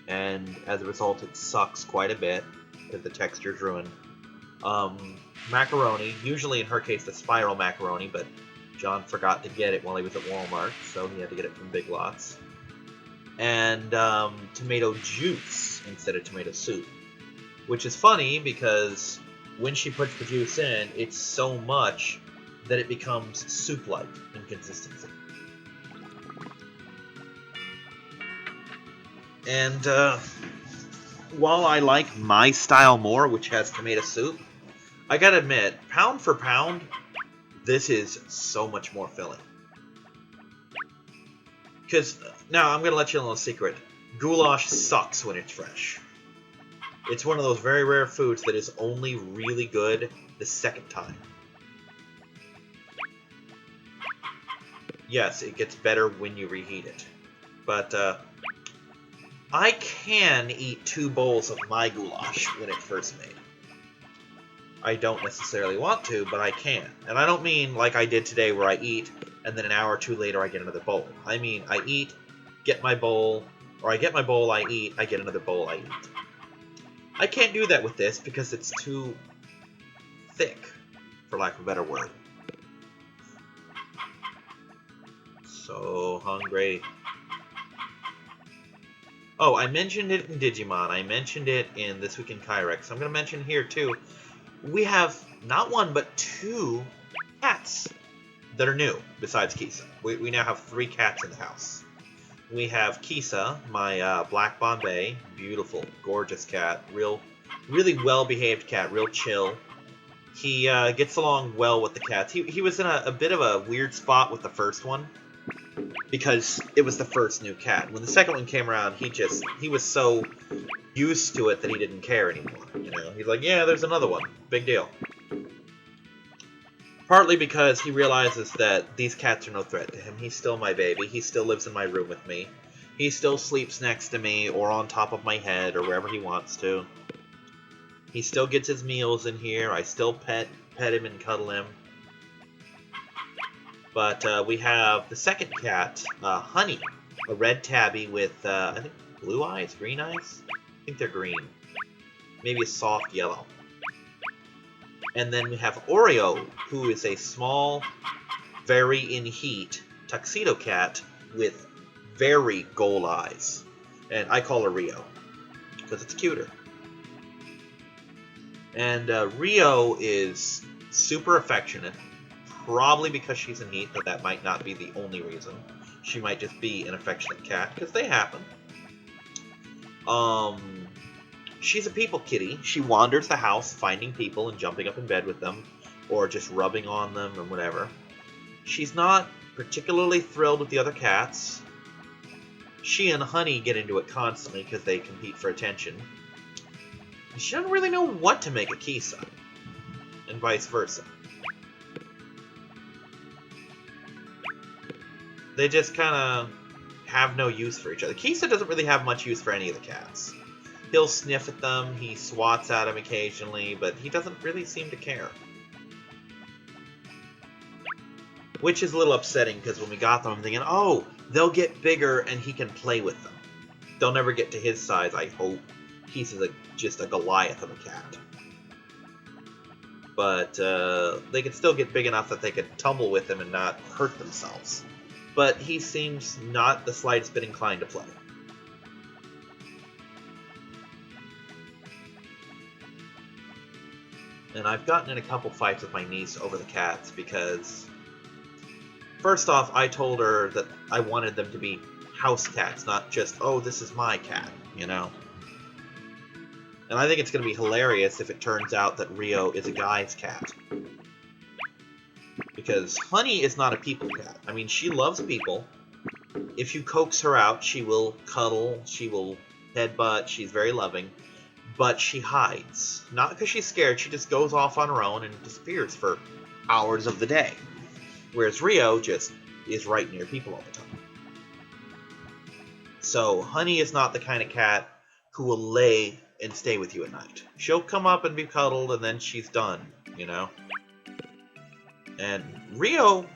And as a result, it sucks quite a bit because the texture's ruined. Macaroni, usually in her case the spiral macaroni, but John forgot to get it while he was at Walmart, so he had to get it from Big Lots. And tomato juice instead of tomato soup. Which is funny because when she puts the juice in, it's so much that it becomes soup-like in consistency. And while I like my style more, which has tomato soup, I gotta admit, pound for pound, this is so much more filling. Because, now, I'm gonna let you know a secret. Goulash sucks when it's fresh. It's one of those very rare foods that is only really good the second time. Yes, it gets better when you reheat it. But I can eat 2 bowls of my goulash when it's first made. I don't necessarily want to, but I can. And I don't mean like I did today where I eat, and then an hour or two later I get another bowl. I mean, I eat, get my bowl, or I get my bowl, I eat, I get another bowl, I eat. I can't do that with this because it's too thick, for lack of a better word. So hungry. Oh, I mentioned it in Digimon. I mentioned it in This Week in Kyrex. I'm going to mention here, too. We have not 1, but 2 cats that are new, besides Kisa. We now have 3 cats in the house. We have Kisa, my Black Bombay. Beautiful, gorgeous cat. Really well-behaved cat, real chill. He gets along well with the cats. He was in a bit of a weird spot with the first one, because it was the first new cat. When the second one came around, he was so used to it that he didn't care anymore. You know, he's like, yeah, there's another one. Big deal. Partly because he realizes that these cats are no threat to him. He's still my baby. He still lives in my room with me. He still sleeps next to me or on top of my head or wherever he wants to. He still gets his meals in here. I still pet him and cuddle him. But we have the second cat, Honey, a red tabby with, I think, blue eyes, green eyes? I think they're green. Maybe a soft yellow. And then we have Oreo, who is a small, very in heat tuxedo cat with very gold eyes. And I call her Rio, because it's cuter. And Rio is super affectionate. Probably because she's in heat, but that might not be the only reason. She might just be an affectionate cat, because they happen. She's a people kitty. She wanders the house finding people and jumping up in bed with them, or just rubbing on them and whatever. She's not particularly thrilled with the other cats. She and Honey get into it constantly because they compete for attention. And she doesn't really know what to make of Kisa, and vice versa. They just kind of have no use for each other. Kisa doesn't really have much use for any of the cats. He'll sniff at them, he swats at them occasionally, but he doesn't really seem to care. Which is a little upsetting, because when we got them, I'm thinking, oh, they'll get bigger and he can play with them. They'll never get to his size, I hope. Kisa's just a Goliath of a cat. But they can still get big enough that they could tumble with him and not hurt themselves. But he seems not the slightest bit inclined to play. And I've gotten in a couple fights with my niece over the cats because, first off, I told her that I wanted them to be house cats, not just, oh, this is my cat, you know? And I think it's going to be hilarious if it turns out that Rio is a guy's cat. Because Honey is not a people cat. I mean, she loves people. If you coax her out, she will cuddle, she will headbutt, she's very loving. But she hides. Not because she's scared, she just goes off on her own and disappears for hours of the day. Whereas Rio just is right near people all the time. So, Honey is not the kind of cat who will lay and stay with you at night. She'll come up and be cuddled, and then she's done, you know? And Rio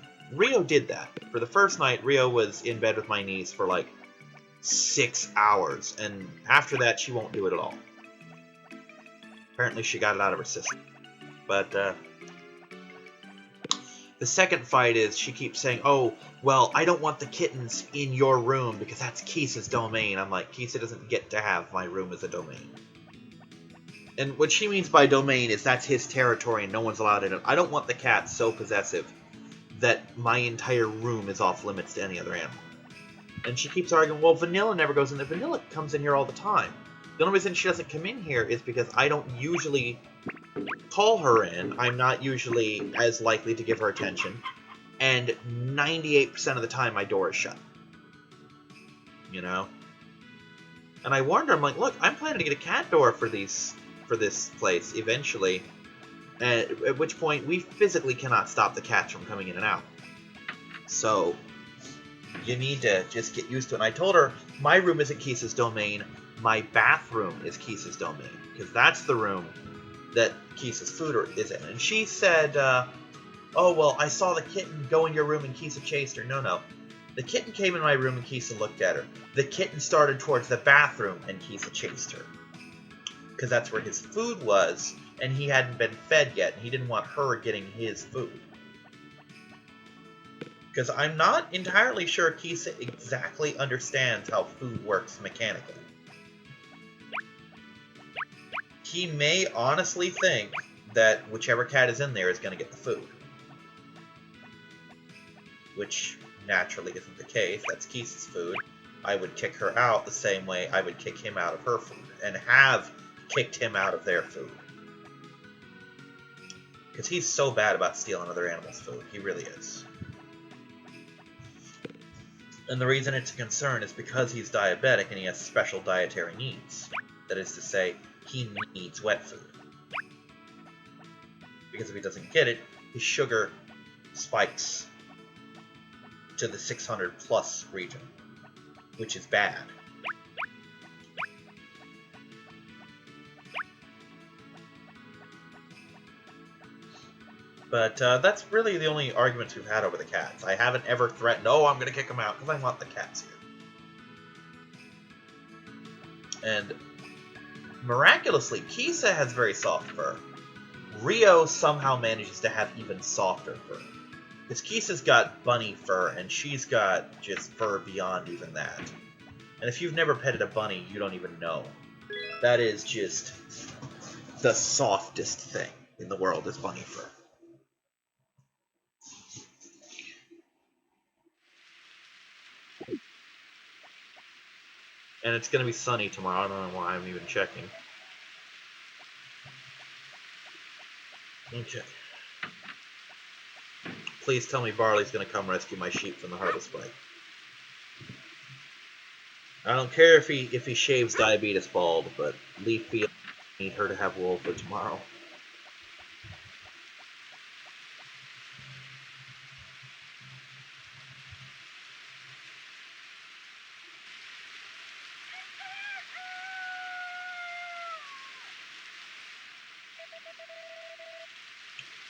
did that. For the first night, Rio was in bed with my niece for like 6 hours, and after that, she won't do it at all. Apparently, she got it out of her system. But the second fight is she keeps saying, oh, well, I don't want the kittens in your room because that's Kisa's domain. I'm like, Kisa doesn't get to have my room as a domain. And what she means by domain is that's his territory and no one's allowed in it. I don't want the cat so possessive that my entire room is off limits to any other animal. And she keeps arguing, well, Vanilla never goes in there. Vanilla comes in here all the time. The only reason she doesn't come in here is because I don't usually call her in. I'm not usually as likely to give her attention. And 98% of the time, my door is shut. You know? And I warned her, I'm like, look, I'm planning to get a cat door for this place eventually. At which point, we physically cannot stop the cats from coming in and out. So, You need to just get used to it. And I told her, my room isn't Kisa's domain. My bathroom is Kisa's domain. Because that's the room that Kisa's food is in. And she said, oh, well, I saw the kitten go in your room and Kisa chased her. No, no. The kitten came in my room and Kisa looked at her. The kitten started towards the bathroom and Kisa chased her. Because that's where his food was, and he hadn't been fed yet, and he didn't want her getting his food. Because I'm not entirely sure Kisa exactly understands how food works mechanically. He may honestly think that whichever cat is in there is going to get the food. Which naturally isn't the case. That's Kisa's food. I would kick her out the same way I would kick him out of her food, and have kicked him out of their food. Because he's so bad about stealing other animals' food. He really is. And the reason it's a concern is because he's diabetic and he has special dietary needs. That is to say, he needs wet food. Because if he doesn't get it, his sugar spikes to the 600 plus region, which is bad. But that's really the only arguments we've had over the cats. I haven't ever threatened, oh, I'm going to kick them out, because I want the cats here. And miraculously, Kisa has very soft fur. Rio somehow manages to have even softer fur. Because Kisa's got bunny fur, and she's got just fur beyond even that. And if you've never petted a bunny, you don't even know. That is just the softest thing in the world is bunny fur. And it's going to be sunny tomorrow. I don't know why I'm even checking. Okay. Please tell me Barley's going to come rescue my sheep from the harvest bite. I don't care if he shaves Diabetes bald, but Leafy need her to have wool for tomorrow.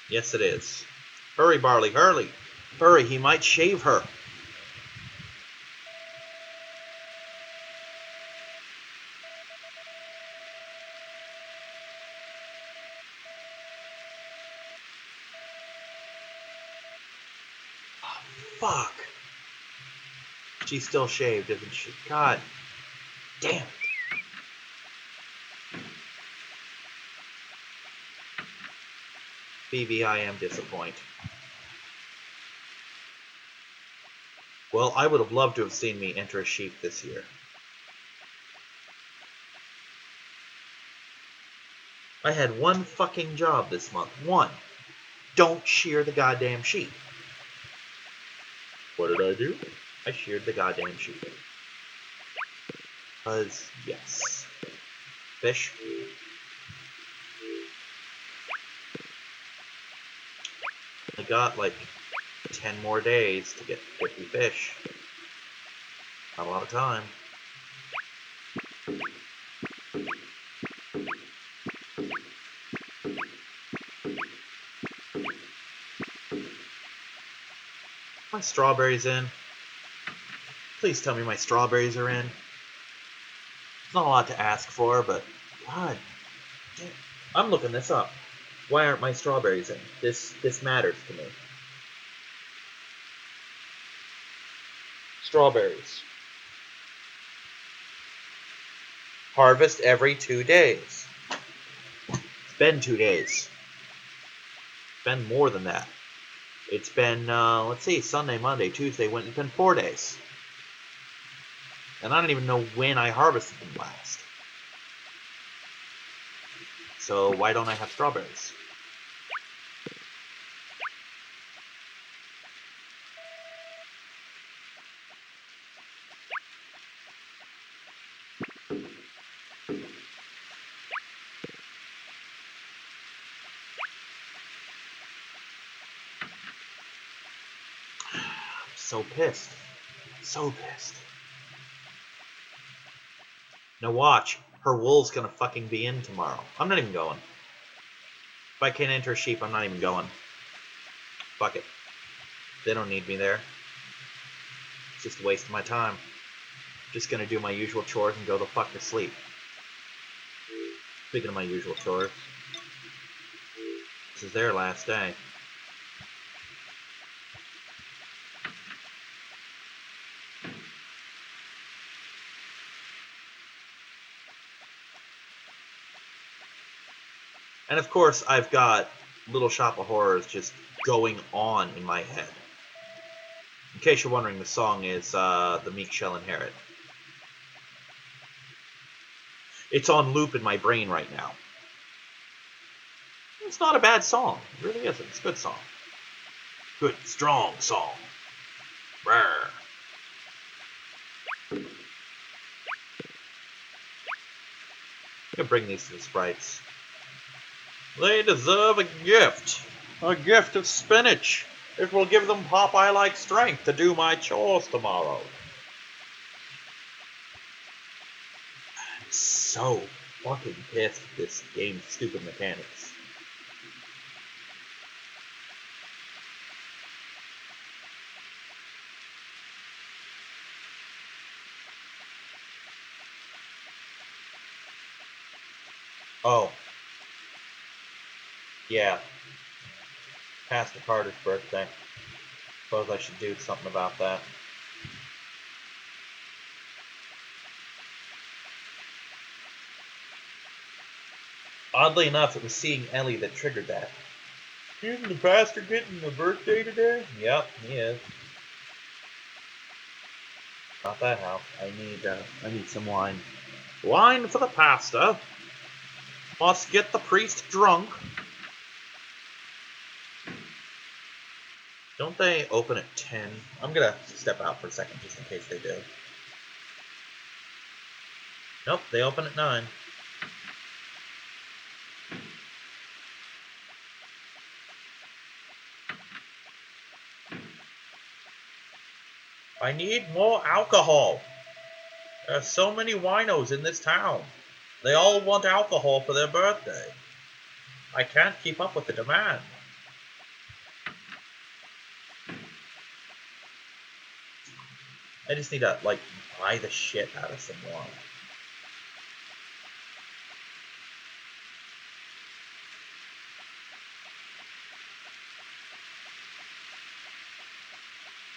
Yes, it is. Hurry, Barley, hurry! Hurry, he might shave her. Oh, fuck. She's still shaved, isn't she? God damn. Phoebe, I am disappointed. Well, I would have loved to have seen me enter a sheep this year. I had one fucking job this month. One. Don't shear the goddamn sheep. What did I do? I sheared the goddamn sheep. Because, yes. Fish. I got like 10 more days to get 50 fish. Not a lot of time. My strawberries in. Please tell me my strawberries are in. It's not a lot to ask for, but God damn. I'm looking this up. Why aren't my strawberries in? This matters to me. Strawberries. Harvest every 2 days. It's been 2 days. It's been more than that. It's been, let's see, Sunday, Monday, Tuesday, Wednesday. It's been 4 days. And I don't even know when I harvested them last. So why don't I have strawberries? I'm so pissed. So pissed. Now watch. Her wool's gonna fucking be in tomorrow. I'm not even going. If I can't enter a sheep, I'm not even going. Fuck it. They don't need me there. It's just a waste of my time. Just gonna do my usual chores and go the fuck to sleep. Speaking of my usual chores, this is their last day. And of course, I've got Little Shop of Horrors just going on in my head. In case you're wondering, the song is The Meek Shall Inherit. It's on loop in my brain right now. It's not a bad song. It really isn't. It's a good song. Good, strong song. Brr. I'm gonna bring these to the sprites. They deserve a gift. A gift of spinach. It will give them Popeye-like strength to do my chores tomorrow. I'm so fucking pissed at this game's stupid mechanics. Oh. Yeah. Pastor Carter's birthday. Suppose I should do something about that. Oddly enough, it was seeing Ellie that triggered that. Isn't the pastor getting a birthday today? Yep, he is. Not that house. I need some wine. Wine for the pastor. Must get the priest drunk. Don't they open at 10? I'm gonna step out for a second just in case they do. Nope, they open at 9. I need more alcohol. There are so many winos in this town. They all want alcohol for their birthday. I can't keep up with the demand. I just need to, like, buy the shit out of some wine.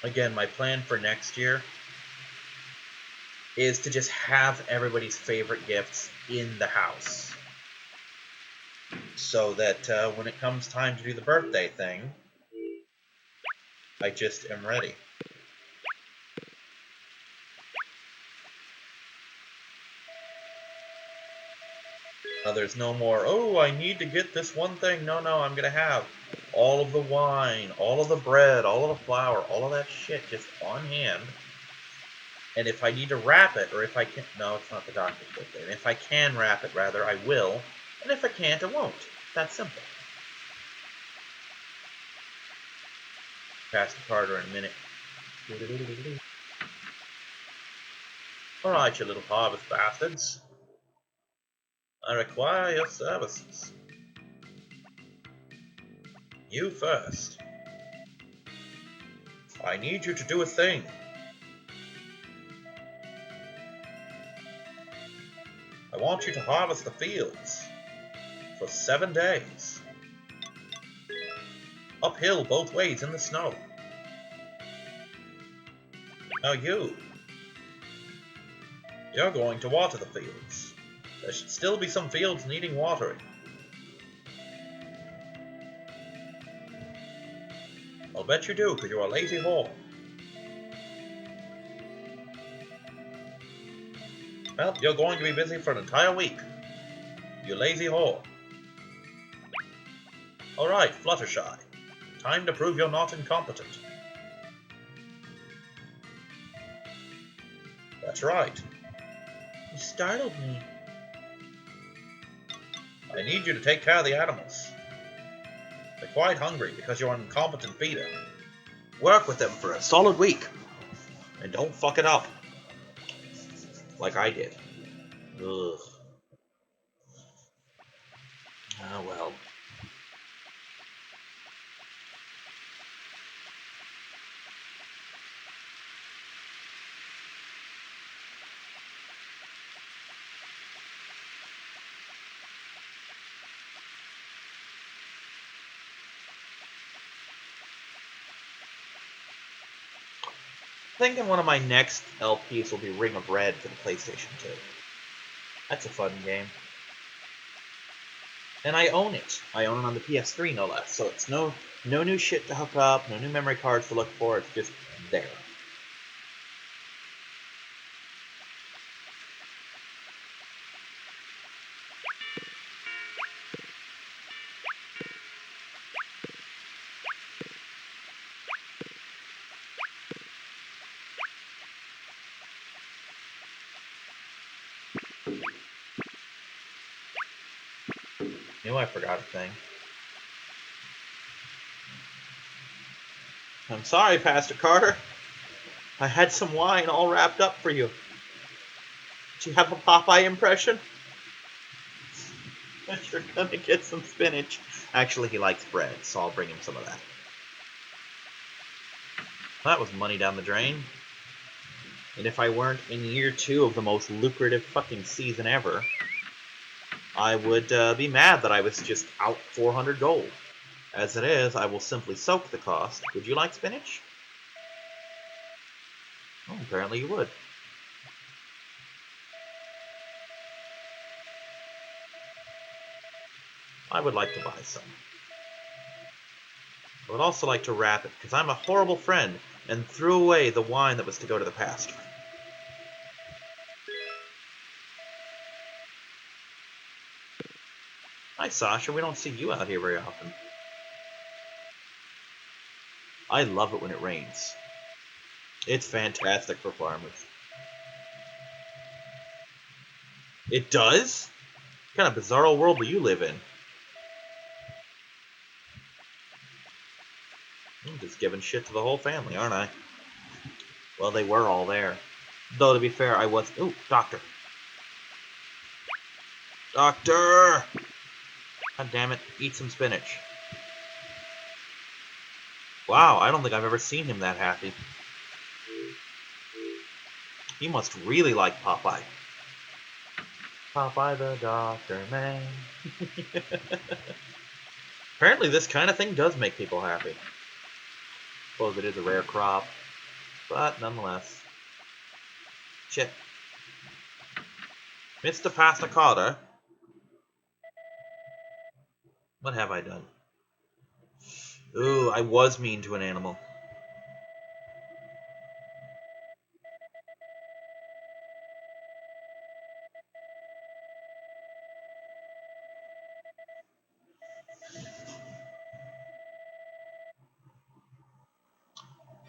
Again, my plan for next year is to just have everybody's favorite gifts in the house. So that when it comes time to do the birthday thing, I just am ready. There's no more, oh, I need to get this one thing. No, I'm going to have all of the wine, all of the bread, all of the flour, all of that shit just on hand. And if I need to wrap it, or if I can... No, it's not the doctor's birthday. And if I can wrap it, rather, I will. And if I can't, I won't. That's simple. Pastor Carter in a minute. Alright, you little harvest bastards. I require your services. You first. I need you to do a thing. I want you to harvest the fields for 7 days. Uphill both ways in the snow. Now you're going to water the fields. There should still be some fields needing watering. I'll bet you do, because you're a lazy whore. Well, you're going to be busy for an entire week. You lazy whore. Alright, Fluttershy. Time to prove you're not incompetent. That's right. You startled me. I need you to take care of the animals. They're quite hungry because you're an incompetent feeder. Work with them for a solid week. And don't fuck it up. Like I did. Ugh. Oh well. Thinking one of my next LPs will be Ring of Red for the PlayStation 2. That's a fun game. And I own it. I own it on the PS3, no less. So it's no new shit to hook up, no new memory cards to look for. It's just there. Knew I forgot a thing. I'm sorry, Pastor Carter. I had some wine all wrapped up for you. Do you have a Popeye impression? You're gonna get some spinach. Actually, he likes bread, so I'll bring him some of that. That was money down the drain. And if I weren't in year 2 of the most lucrative fucking season ever, I would be mad that I was just out 400 gold. As it is, I will simply soak the cost. Would you like spinach? Oh, apparently you would. I would like to buy some. I would also like to wrap it, because I'm a horrible friend, and threw away the wine that was to go to the pastor. Hi, Sasha. We don't see you out here very often. I love it when it rains. It's fantastic for farmers. It does? What kind of bizarro world do you live in? I'm just giving shit to the whole family, aren't I? Well, they were all there. Though, to be fair, I was... Ooh, doctor. Doctor! God damn it. Eat some spinach. Wow, I don't think I've ever seen him that happy. He must really like Popeye. Popeye the Doctor Man. Apparently this kind of thing does make people happy. Suppose it is a rare crop, but nonetheless. Shit. Mr. Pasta Carter. What have I done? Ooh, I was mean to an animal.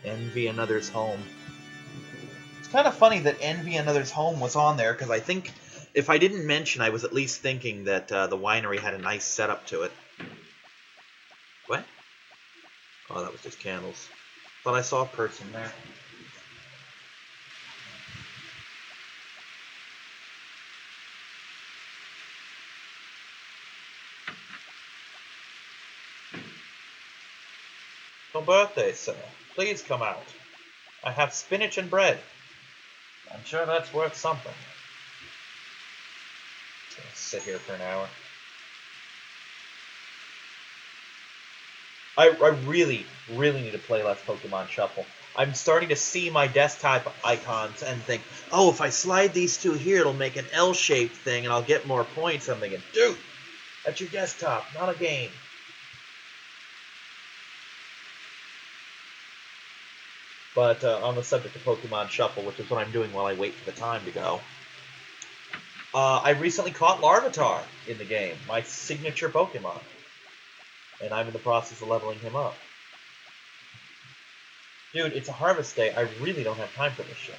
Envy Another's Home. It's kind of funny that Envy Another's Home was on there, because I think, if I didn't mention, I was at least thinking that the winery had a nice setup to it. What? Oh, that was just candles. Thought I saw a person there. No birthday, sir. Please come out. I have spinach and bread. I'm sure that's worth something. Let's sit here for an hour. I really, really need to play less Pokemon Shuffle. I'm starting to see my desktop icons and think, oh, if I slide these two here, it'll make an L-shaped thing and I'll get more points. I'm thinking, dude, that's your desktop, not a game. But on the subject of Pokemon Shuffle, which is what I'm doing while I wait for the time to go, I recently caught Larvitar in the game, my signature Pokemon. And I'm in the process of leveling him up. Dude, it's a harvest day. I really don't have time for this shit.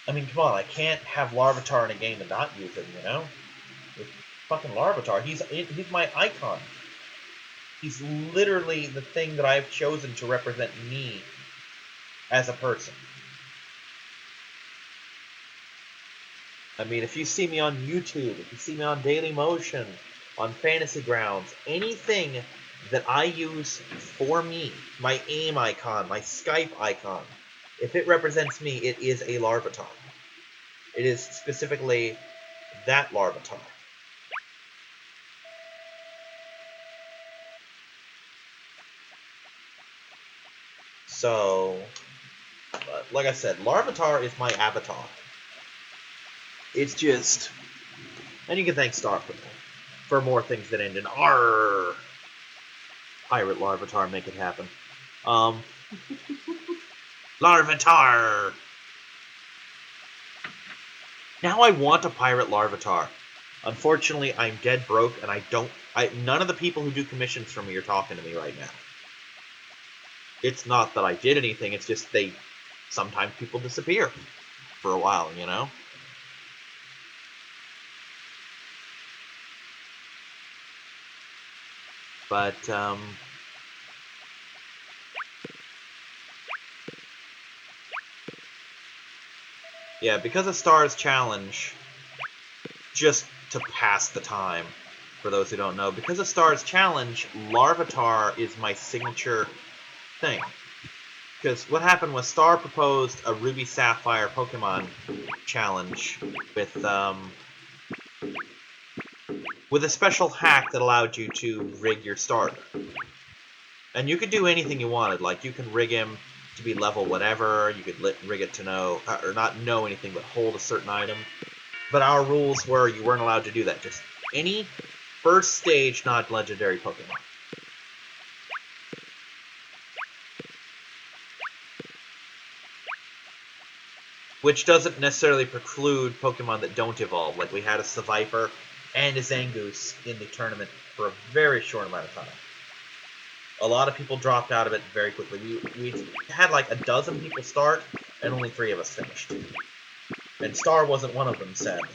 I mean, come on, I can't have Larvitar in a game and not use him, you know? With fucking Larvitar, he's my icon. He's literally the thing that I've chosen to represent me as a person. I mean, if you see me on YouTube, if you see me on Dailymotion, on Fantasy Grounds, anything that I use for me, my AIM icon, my Skype icon, if it represents me, it is a Larvitar. It is specifically that Larvitar. So, like I said, Larvitar is my avatar. It's just... And you can thank Star for more things that end in R. Pirate Larvitar, make it happen. Larvitar! Now I want a pirate Larvitar. Unfortunately, I'm dead broke, and none of the people who do commissions for me are talking to me right now. It's not that I did anything, it's just sometimes people disappear for a while, you know? But, yeah, because of Star's Challenge, just to pass the time, for those who don't know, because of Star's Challenge, Larvitar is my signature thing. Because what happened was Star proposed a Ruby Sapphire Pokemon challenge with a special hack that allowed you to rig your starter. And you could do anything you wanted. Like, you can rig him to be level whatever, you could rig it to know, or not know anything, but hold a certain item. But our rules were you weren't allowed to do that. Just any first stage non-legendary Pokemon. Which doesn't necessarily preclude Pokemon that don't evolve. Like, we had a Seviper and a Zangoose in the tournament for a very short amount of time. A lot of people dropped out of it very quickly. We had like a dozen people start, and only 3 of us finished. And Star wasn't one of them, sadly.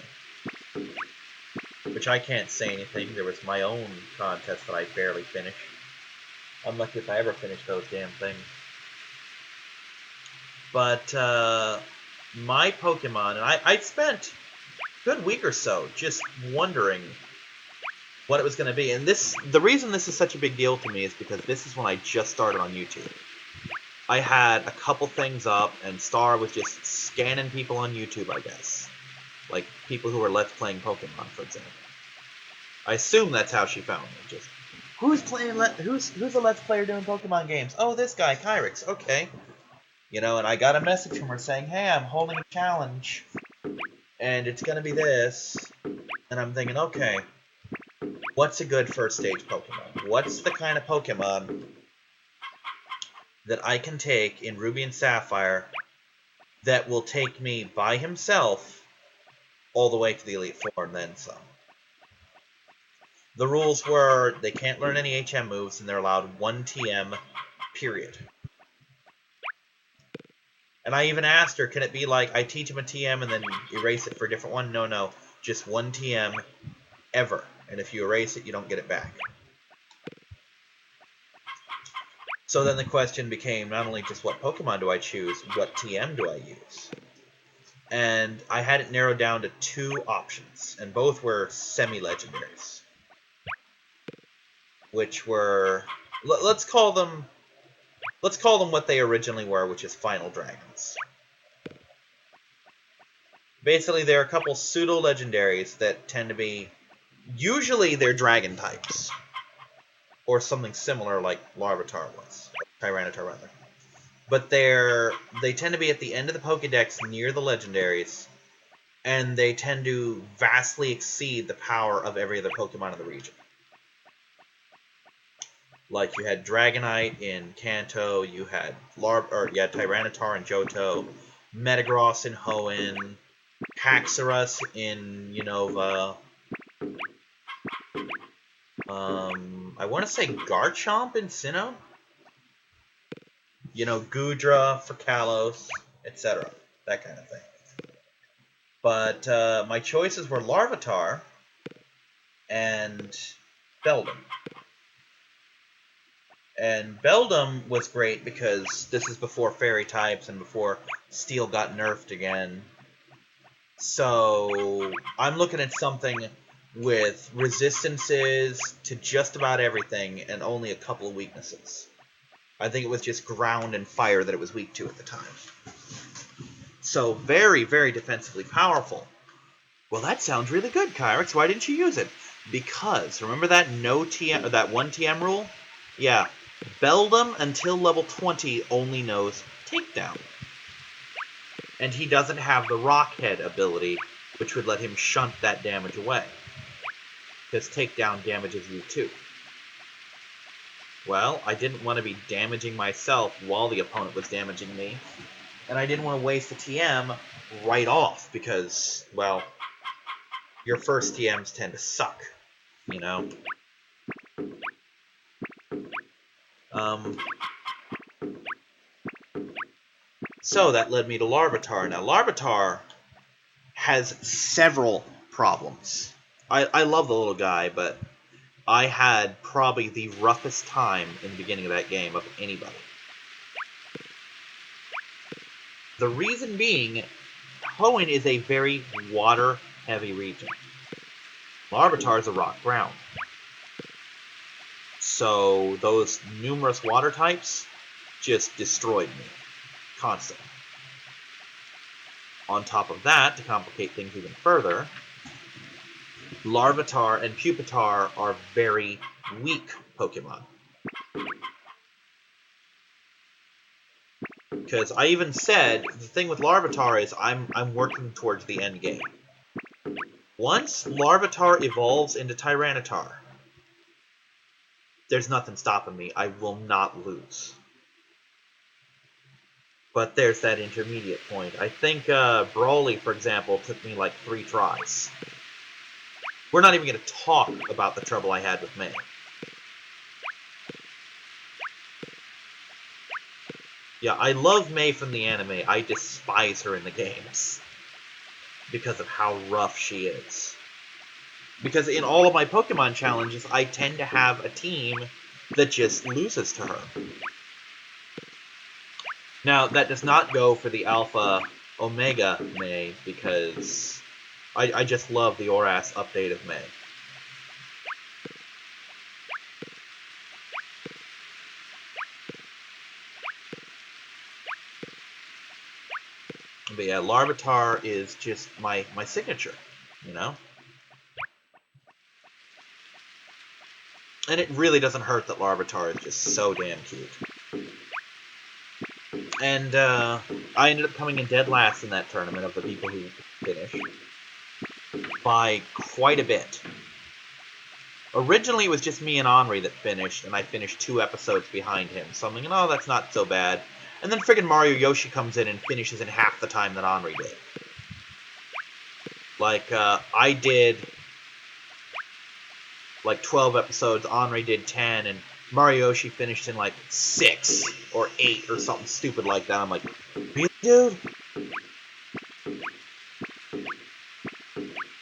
Which I can't say anything. There was my own contest that I barely finished. I'm lucky if I ever finish those damn things. But, my Pokemon, and I spent a good week or so just wondering what it was going to be. And the reason this is such a big deal to me is because this is when I just started on YouTube. I had a couple things up, and Star was just scanning people on YouTube, I guess. Like, people who were Let's Playing Pokemon, for example. I assume that's how she found me. Just, who's a Let's Player doing Pokemon games? Oh, this guy, Kyrix. Okay. You know, and I got a message from her saying, hey, I'm holding a challenge, and it's going to be this. And I'm thinking, okay, what's a good first stage Pokemon? What's the kind of Pokemon that I can take in Ruby and Sapphire that will take me by himself all the way to the Elite Four and then some? The rules were they can't learn any HM moves, and they're allowed 1 TM, period. And I even asked her, can it be like I teach him a TM and then erase it for a different one? No. Just 1 TM ever. And if you erase it, you don't get it back. So then the question became not only just what Pokemon do I choose, what TM do I use? And I had it narrowed down to 2 options, and both were semi-legendaries. Which were, let's call them what they originally were, which is Final Dragons. Basically, there are a couple pseudo-legendaries that tend to be, usually they're dragon types. Or something similar like Larvitar was. Tyranitar, rather. But they tend to be at the end of the Pokedex near the legendaries, and they tend to vastly exceed the power of every other Pokemon in the region. Like, you had Dragonite in Kanto, you had Tyranitar in Johto, Metagross in Hoenn, Haxorus in Unova, I want to say Garchomp in Sinnoh? Goodra for Kalos, etc. That kind of thing. But my choices were Larvitar and Beldum. And Beldum was great because this is before fairy types and before steel got nerfed again. So I'm looking at something with resistances to just about everything and only a couple of weaknesses. I think it was just ground and fire that it was weak to at the time. So very, very defensively powerful. Well, that sounds really good, Kyrix. Why didn't you use it? Because, remember that no TM, or that 1 TM rule? Yeah. Beldum until level 20 only knows Takedown. And he doesn't have the Rockhead ability, which would let him shunt that damage away. Because Takedown damages you too. Well, I didn't want to be damaging myself while the opponent was damaging me. And I didn't want to waste the TM right off, because, well, your first TMs tend to suck, you know? So that led me to Larvitar. Now, Larvitar has several problems. I love the little guy, but I had probably the roughest time in the beginning of that game of anybody. The reason being, Hoenn is a very water-heavy region. Larvitar is a rock ground. So those numerous water types just destroyed me constantly. On top of that, to complicate things even further, Larvitar and Pupitar are very weak Pokemon. Because I even said, the thing with Larvitar is I'm working towards the end game. Once Larvitar evolves into Tyranitar, there's nothing stopping me. I will not lose. But there's that intermediate point. I think Brawly, for example, took me like 3 tries. We're not even going to talk about the trouble I had with May. Yeah, I love May from the anime. I despise her in the games. Because of how rough she is. Because in all of my Pokemon challenges, I tend to have a team that just loses to her. Now, that does not go for the Alpha Omega May, because I just love the ORAS update of May. But yeah, Larvitar is just my signature, you know? And it really doesn't hurt that Larvitar is just so damn cute. And I ended up coming in dead last in that tournament of the people who finished. By quite a bit. Originally, it was just me and Henri that finished, and I finished 2 episodes behind him. So I'm thinking, oh, that's not so bad. And then friggin' Mario Yoshi comes in and finishes in half the time that Henri did. Like, I did like 12 episodes, Henri did 10, and Mario Yoshi finished in like 6 or 8 or something stupid like that. I'm like, really, dude?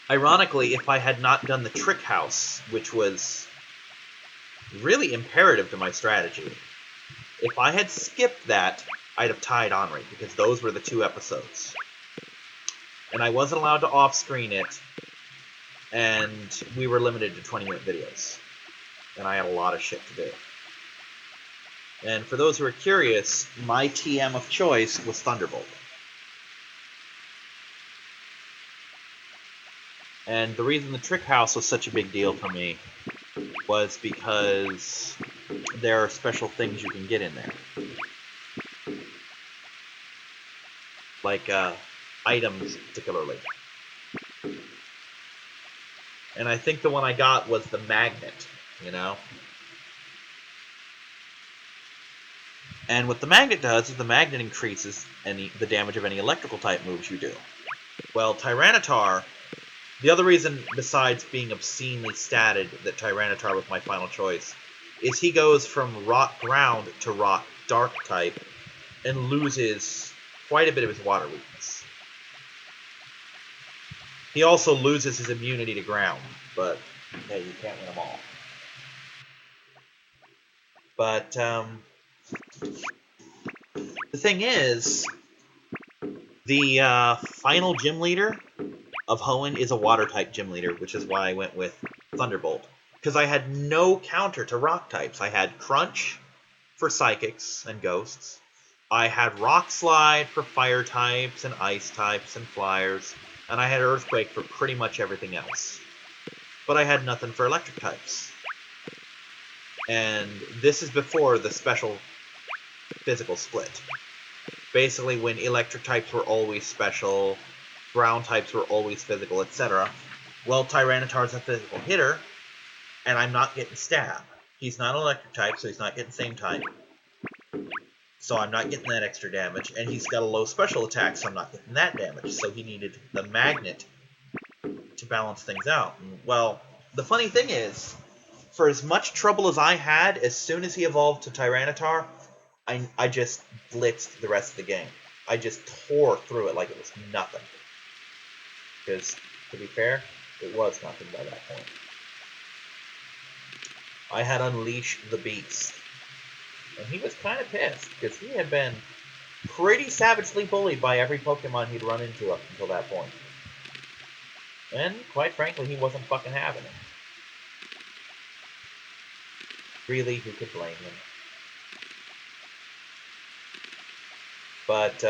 Ironically, if I had not done the Trick House, which was really imperative to my strategy, if I had skipped that, I'd have tied Henri, because those were the 2 episodes. And I wasn't allowed to off-screen it, and we were limited to 20-minute videos. And I had a lot of shit to do. And for those who are curious, my TM of choice was Thunderbolt. And the reason the Trick House was such a big deal for me was because there are special things you can get in there. Like, items, particularly. And I think the one I got was the magnet, you know? And what the magnet does is the magnet increases the damage of any electrical type moves you do. Well, Tyranitar, the other reason besides being obscenely statted that Tyranitar was my final choice, is he goes from rock ground to rock dark type and loses quite a bit of his water weakness. He also loses his immunity to ground, but hey, you can't win them all. But the thing is, the final gym leader of Hoenn is a water-type gym leader, which is why I went with Thunderbolt. Because I had no counter to rock types. I had Crunch for psychics and ghosts. I had Rock Slide for fire types and ice types and flyers. And I had Earthquake for pretty much everything else. But I had nothing for electric types. And this is before the special physical split. Basically, when electric types were always special, ground types were always physical, etc. Well, Tyranitar's a physical hitter, and I'm not getting stab. He's not an electric type, so he's not getting same type. So I'm not getting that extra damage, and he's got a low special attack, so I'm not getting that damage. So he needed the magnet to balance things out. And, well, the funny thing is, for as much trouble as I had, as soon as he evolved to Tyranitar, I just blitzed the rest of the game. I just tore through it like it was nothing. Because, to be fair, it was nothing by that point. I had unleashed the beast. And he was kind of pissed, because he had been pretty savagely bullied by every Pokemon he'd run into up until that point. And, quite frankly, he wasn't fucking having it. Really, who could blame him? But,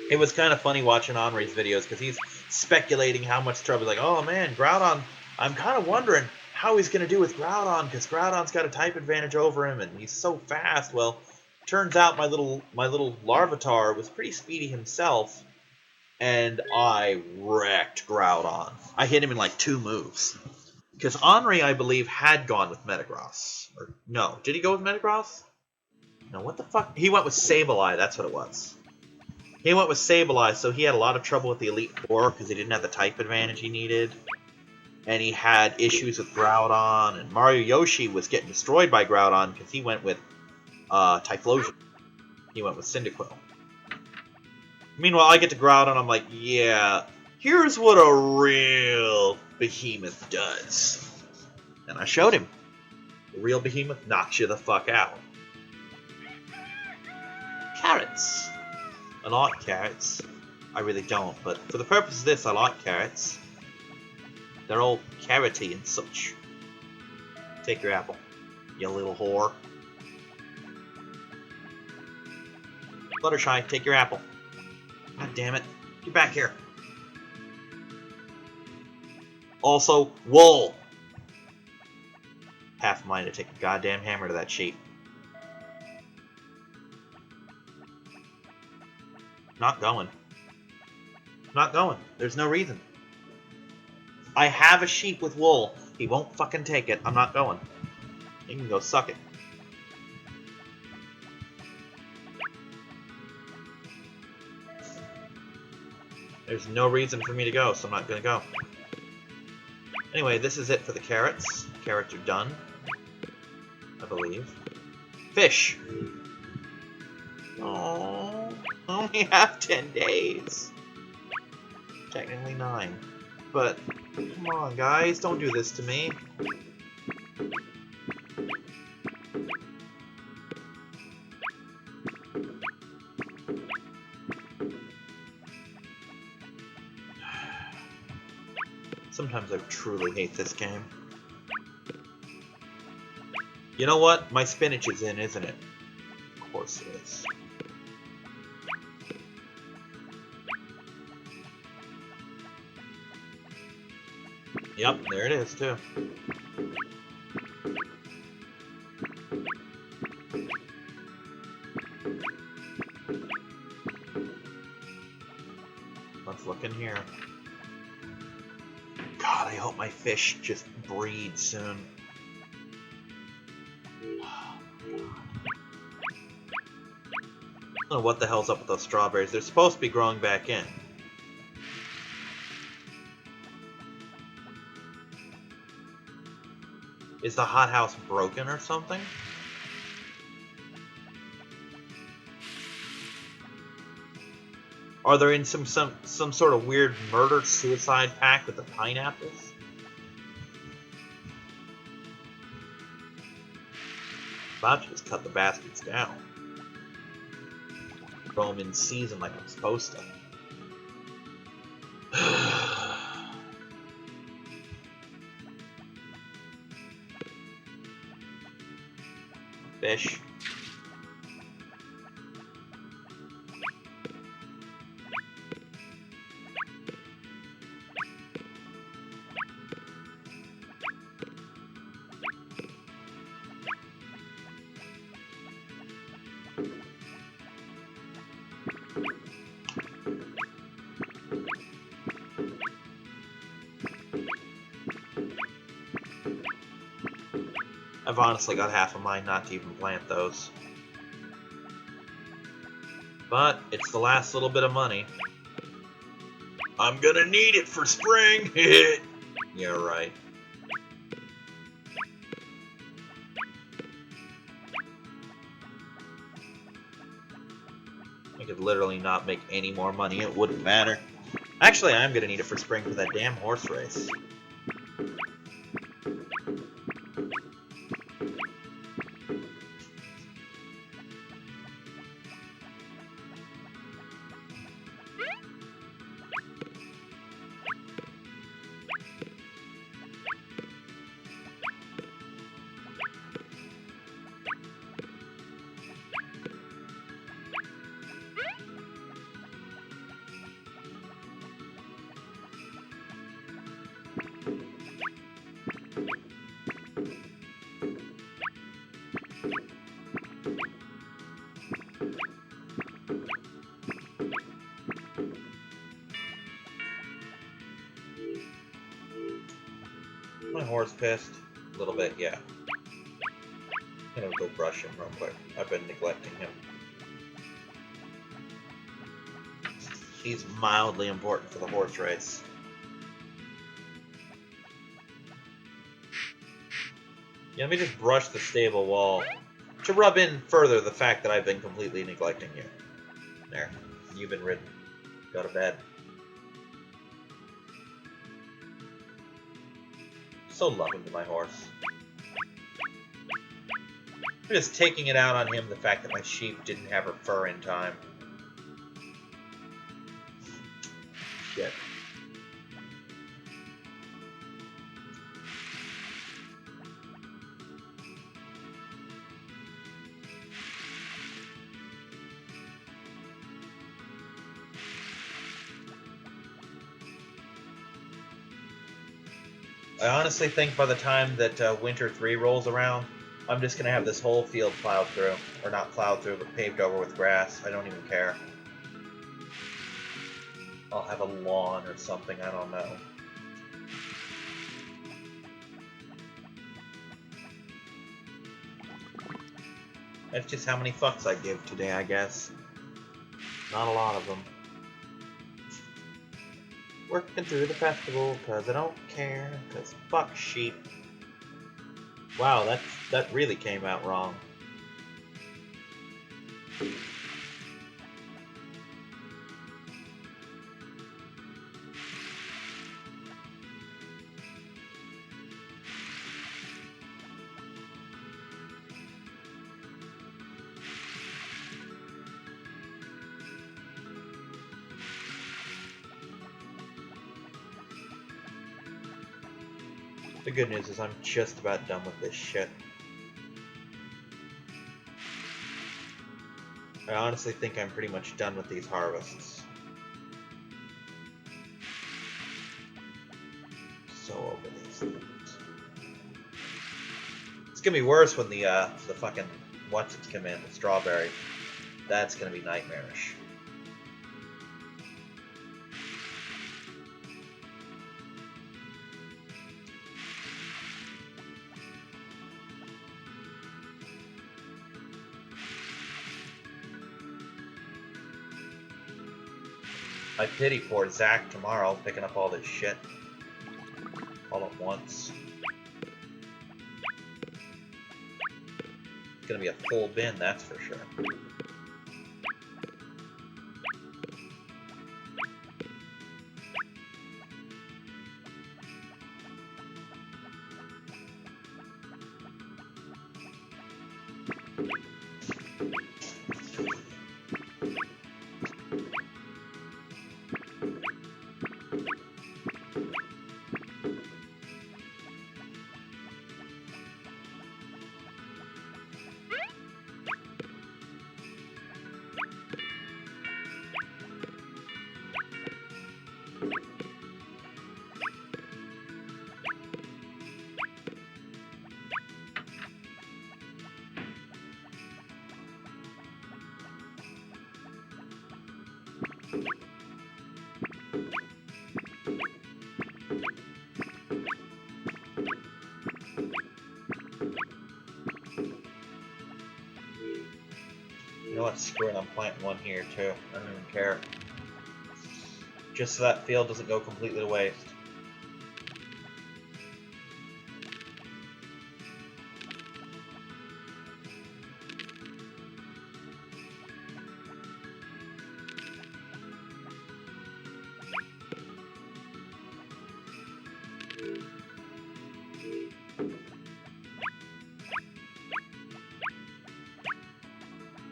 it was kind of funny watching Henri's videos, because he's speculating how much trouble. He's like, oh man, Groudon, I'm kind of wondering how he's going to do with Groudon, because Groudon's got a type advantage over him, and he's so fast. Well, turns out my little Larvitar was pretty speedy himself, and I wrecked Groudon. I hit him in like 2 moves. Because Henri, I believe, had gone with Metagross. Or, no, did he go with Metagross? No, what the fuck? He went with Sableye, that's what it was. He went with Sableye, so he had a lot of trouble with the Elite Four because he didn't have the type advantage he needed. And he had issues with Groudon, and Mario Yoshi was getting destroyed by Groudon because he went with Typhlosion. He went with Cyndaquil. Meanwhile, I get to Groudon, I'm like, yeah, here's what a real behemoth does. And I showed him. The real behemoth knocks you the fuck out. Carrots. I like carrots. I really don't, but for the purpose of this, I like carrots. They're all carroty and such. Take your apple, you little whore. Fluttershy, take your apple. God damn it. Get back here. Also, wool. Half mine to take a goddamn hammer to that sheep. Not going. Not going. There's no reason. I have a sheep with wool. He won't fucking take it. I'm not going. He can go suck it. There's no reason for me to go, so I'm not gonna go. Anyway, this is it for the carrots. Carrots are done, I believe. Fish! Oh, I only have 10 days. Technically 9. But, come on guys, don't do this to me. Sometimes I truly hate this game. You know what? My spinach is in, isn't it? Of course it is. Yep, there it is, too. Let's look in here. God, I hope my fish just breed soon. I don't know what the hell's up with those strawberries. They're supposed to be growing back in. Is the hothouse broken or something? Are they in some sort of weird murder-suicide pact with the pineapples? About to just cut the bastards down. Throw them in season like I'm supposed to. Fish. I've honestly got half a mind not to even plant those. But it's the last little bit of money. I'm gonna need it for spring! Yeah, right. I could literally not make any more money, it wouldn't matter. Actually, I'm gonna need it for spring for that damn horse race. My horse pissed? A little bit, yeah. I'm gonna go brush him real quick. I've been neglecting him. He's mildly important for the horse race. Yeah, let me just brush the stable wall to rub in further the fact that I've been completely neglecting you. There. You've been ridden. Go to bed. So loving to my horse. I'm just taking it out on him, the fact that my sheep didn't have her fur in time. Shit. I honestly think by the time that Winter 3 rolls around, I'm just going to have this whole field plowed through. Or not plowed through, but paved over with grass. I don't even care. I'll have a lawn or something, I don't know. That's just how many fucks I give today, I guess. Not a lot of them. Working through the festival, cause I don't care, cause fuck sheep. Wow, that really came out wrong. The good news is I'm just about done with this shit. I honestly think I'm pretty much done with these harvests. So over these things. It's gonna be worse when the fucking what's-its come in, the strawberry. That's gonna be nightmarish. I pity poor Zach tomorrow picking up all this shit all at once. It's gonna be a full bin, that's for sure. You know what? Screw it. I'm planting one here too. I don't even care. Just so that field doesn't go completely to waste.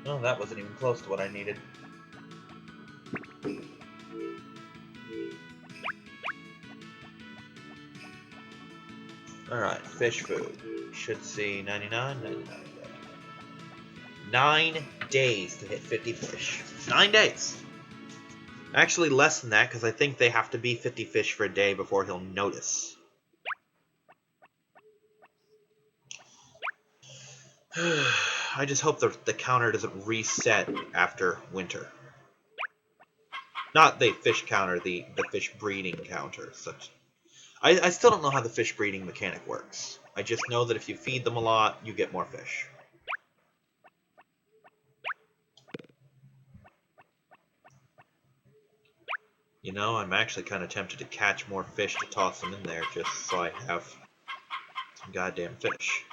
Oh, that wasn't even close to what I needed. Alright, fish food. Should see 99, 99. 9 days to hit 50 fish. 9 days! Actually, less than that, because I think they have to be 50 fish for a day before he'll notice. I just hope the counter doesn't reset after winter. Not the fish counter, the fish breeding counter. I still don't know how the fish breeding mechanic works. I just know that if you feed them a lot, you get more fish. You know, I'm actually kind of tempted to catch more fish to toss them in there just so I have some goddamn fish.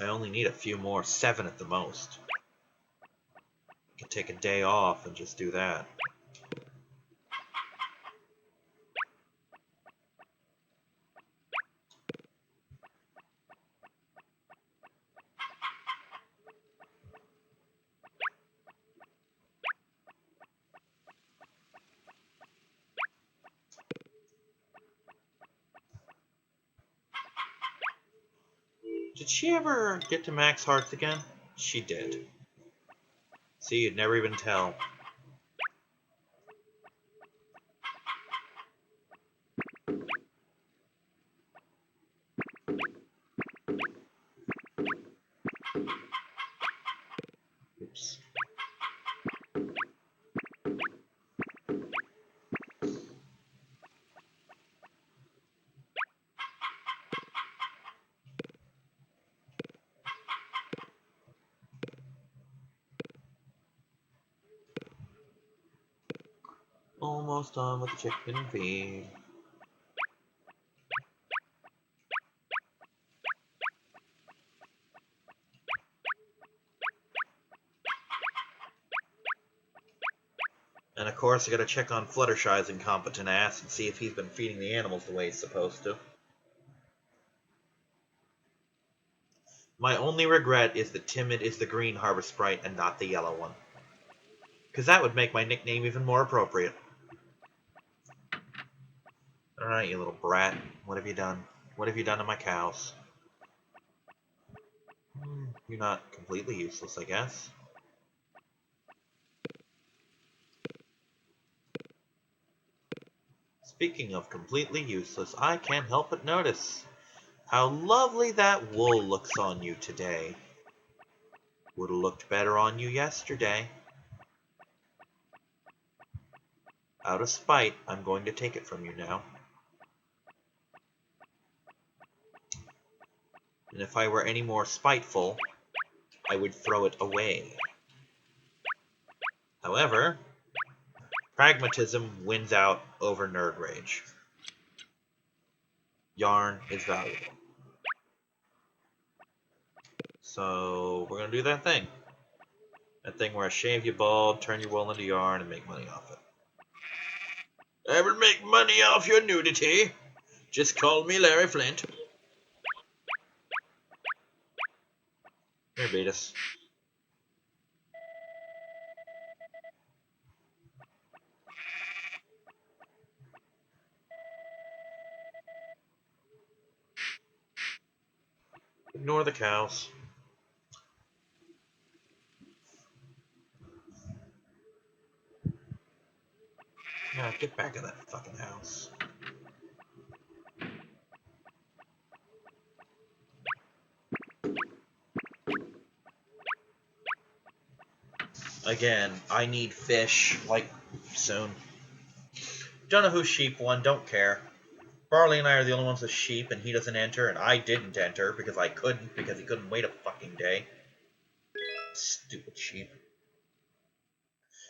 I only need a few more, 7 at the most. I could take a day off and just do that. Did she ever get to max hearts again? She did. See, you'd never even tell. Oops. Almost done with the chicken feed. And of course, I gotta check on Fluttershy's incompetent ass and see if he's been feeding the animals the way he's supposed to. My only regret is that Timid is the green Harvest Sprite and not the yellow one. Because that would make my nickname even more appropriate. Alright, you little brat. What have you done? What have you done to my cows? You're not completely useless, I guess. Speaking of completely useless, I can't help but notice how lovely that wool looks on you today. Would have looked better on you yesterday. Out of spite, I'm going to take it from you now. And if I were any more spiteful, I would throw it away. However, pragmatism wins out over nerd rage. Yarn is valuable. So, we're going to do that thing. That thing where I shave you bald, turn your wool into yarn, and make money off it. I will make money off your nudity. Just call me Larry Flint. Here, Beatus. Ignore the cows. God, get back in that fucking house. Again, I need fish, like, soon. Don't know who sheep won, don't care. Barley and I are the only ones with sheep, and he doesn't enter, and I didn't enter because I couldn't, because he couldn't wait a fucking day. Stupid sheep.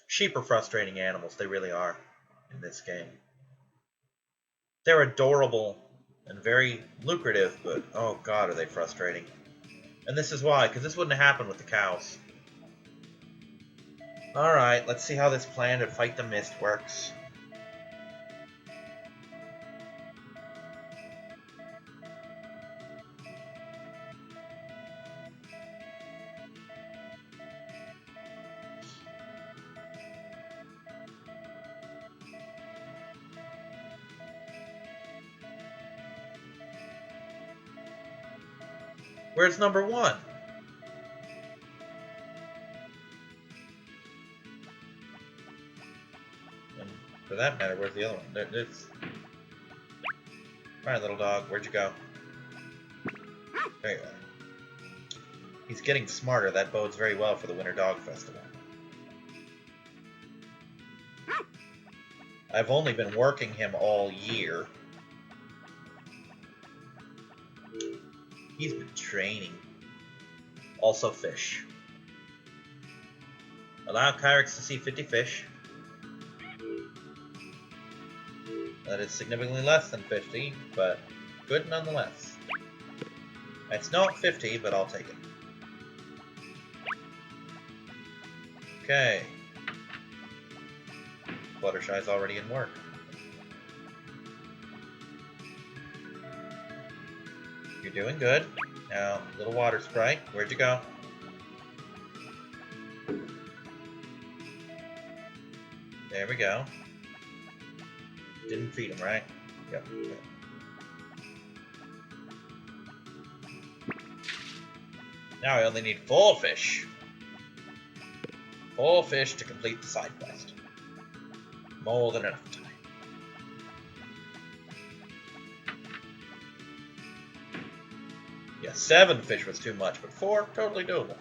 Sheep are frustrating animals, they really are, in this game. They're adorable and very lucrative, but oh god, are they frustrating. And this is why, because this wouldn't have happened with the cows. Alright, let's see how this plan to fight the mist works. Where's number one? And for that matter, where's the other one? There's... Alright, little dog, where'd you go? There you are. He's getting smarter. That bodes very well for the Winter Dog Festival. I've only been working him all year. He's been training. Also fish. Allow Kyrex to see 50 fish. That is significantly less than 50, but good nonetheless. It's not 50, but I'll take it. Okay. Fluttershy's already in work. You're doing good. Now, little water sprite, where'd you go? There we go. Didn't feed him, right? Yep. Okay. Now I only need 4 fish. 4 fish to complete the side quest. More than enough time. Yeah, 7 fish was too much, but 4, totally doable.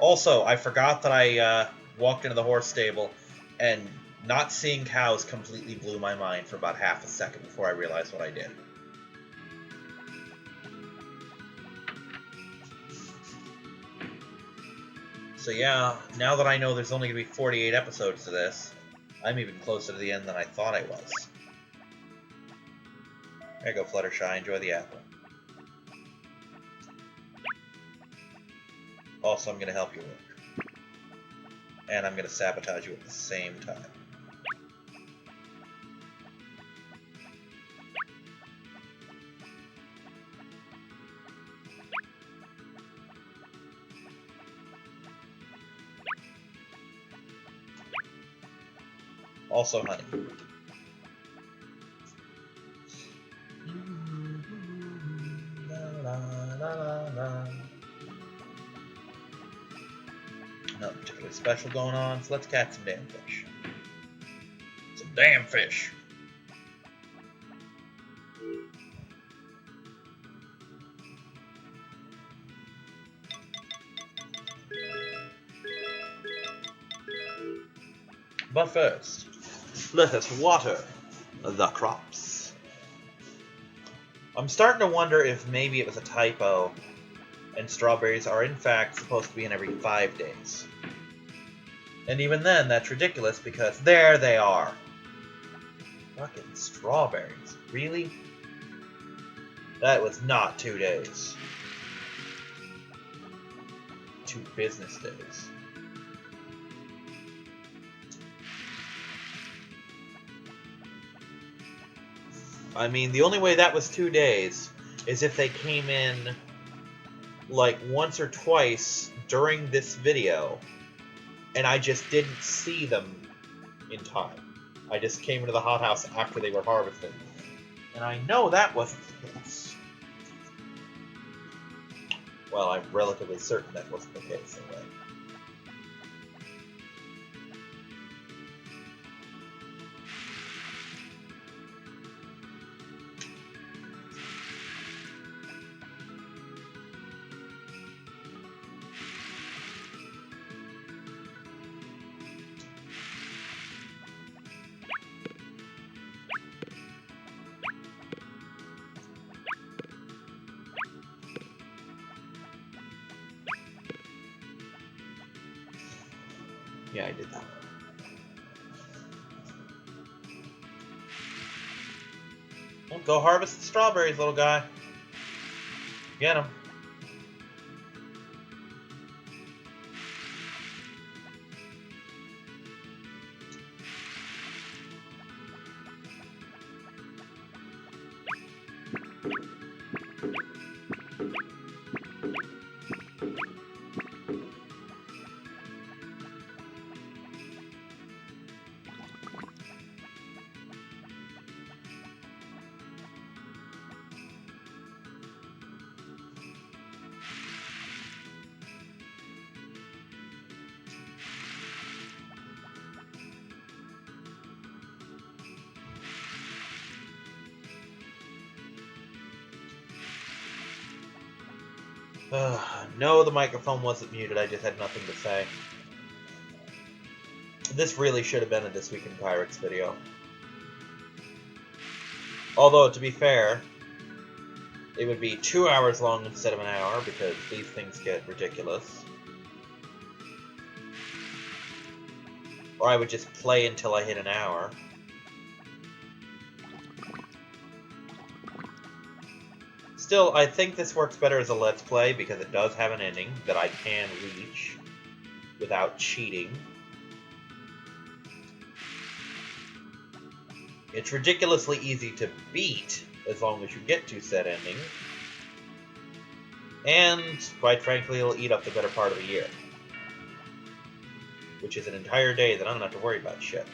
Also, I forgot that I walked into the horse stable, and not seeing cows completely blew my mind for about half a second before I realized what I did. So yeah, now that I know there's only going to be 48 episodes to this, I'm even closer to the end than I thought I was. There you go, Fluttershy. Enjoy the apple. Also, I'm going to help you work. And I'm going to sabotage you at the same time. Also, honey. Nothing particularly special going on, so let's catch some damn fish. Some damn fish! But first, let us water the crops. I'm starting to wonder if maybe it was a typo and strawberries are in fact supposed to be in every 5 days. And even then, that's ridiculous because there they are. Fucking strawberries. Really? That was not 2 days. 2 business days. I mean, the only way that was 2 days is if they came in, like, once or twice during this video, and I just didn't see them in time. I just came into the hothouse after they were harvested. And I know that wasn't the case. Well, I'm relatively certain that wasn't the case, anyway. Yeah, I did that. Well, go harvest the strawberries, little guy. Get them. No, the microphone wasn't muted. I just had nothing to say. This really should have been a This Week in Pirates video. Although, to be fair, it would be 2 hours long instead of an hour, because these things get ridiculous. Or I would just play until I hit an hour. Still, I think this works better as a Let's Play, because it does have an ending that I can reach without cheating. It's ridiculously easy to beat, as long as you get to said ending. And, quite frankly, it'll eat up the better part of a year. Which is an entire day that I don't have to worry about shit.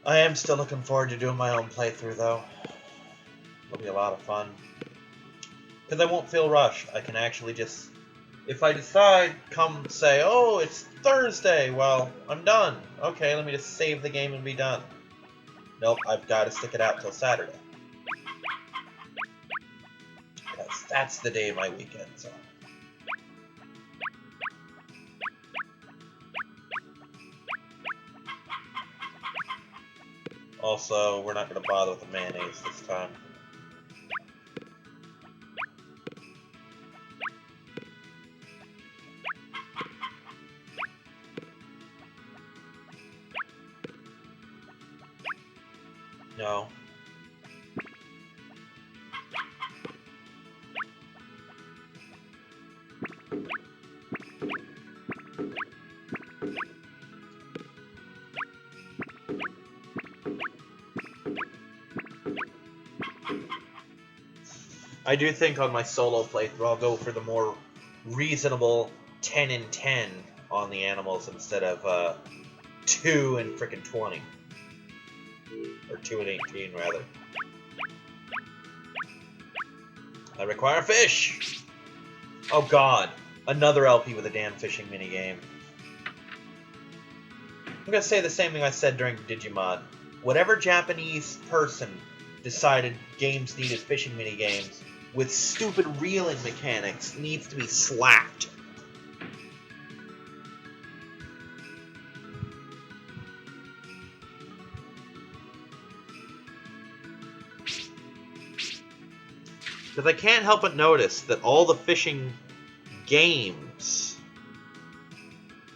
I am still looking forward to doing my own playthrough, though. It'll be a lot of fun. Because I won't feel rushed. I can actually just... If I decide, come say, oh, it's Thursday, well, I'm done. Okay, let me just save the game and be done. Nope, I've got to stick it out till Saturday. Because that's the day my weekend's on. Also, we're not going to bother with the mayonnaise this time. No. I do think on my solo playthrough I'll go for the more reasonable 10 and 10 on the animals instead of 2 and frickin' 20. Or 2 and 18, rather. I require fish! Oh god, another LP with a damn fishing minigame. I'm gonna say the same thing I said during Digimon. Whatever Japanese person decided games needed fishing minigames with stupid reeling mechanics needs to be slapped. Because I can't help but notice that all the fishing games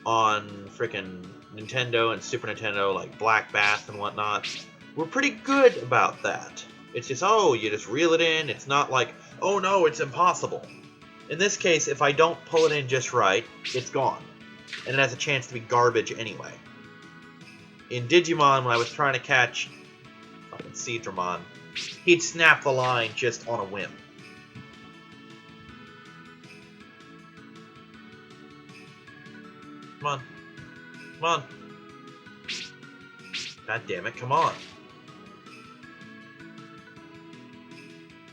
on frickin' Nintendo and Super Nintendo, like Black Bass and whatnot, were pretty good about that. It's just, oh, you just reel it in. It's not like, oh no, it's impossible. In this case, if I don't pull it in just right, it's gone. And it has a chance to be garbage anyway. In Digimon, when I was trying to catch fucking Seedramon, he'd snap the line just on a whim. Come on. Come on. God damn it, come on.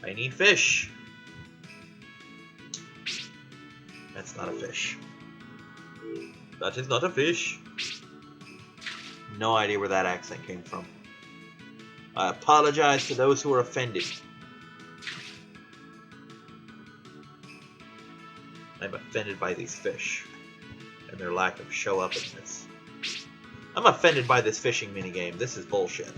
I need fish. That's not a fish. That is not a fish. No idea where that accent came from. I apologize to those who are offended. I'm offended by these fish and their lack of show-uppiness. I'm offended by this fishing minigame. This is bullshit.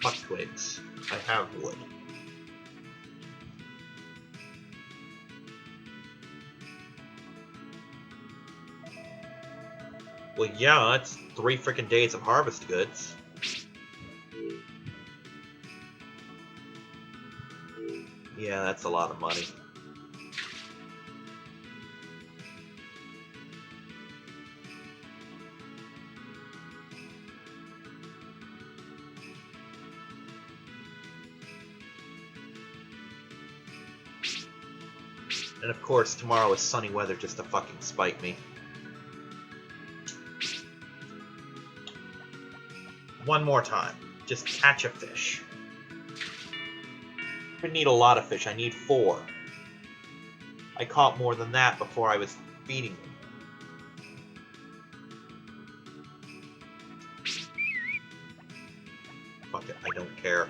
Fuck twigs. I have wood. Well, yeah, it's 3 freaking days of harvest goods. Yeah, that's a lot of money. And of course, tomorrow is sunny weather just to fucking spite me. One more time. Just catch a fish. I need a lot of fish. I need 4. I caught more than that before I was feeding them. Fuck it. I don't care.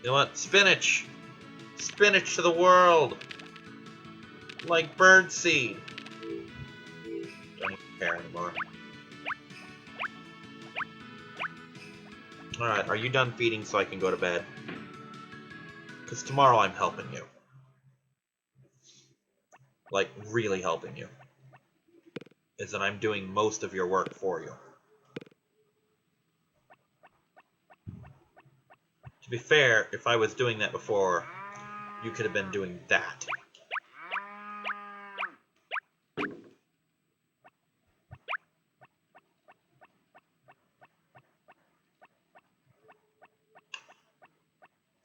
You know what? Spinach! Spinach to the world! Like birdseed! Don't even care anymore. Alright, are you done feeding so I can go to bed? Because tomorrow I'm helping you. Like, really helping you. Is that I'm doing most of your work for you. To be fair, if I was doing that before, you could have been doing that.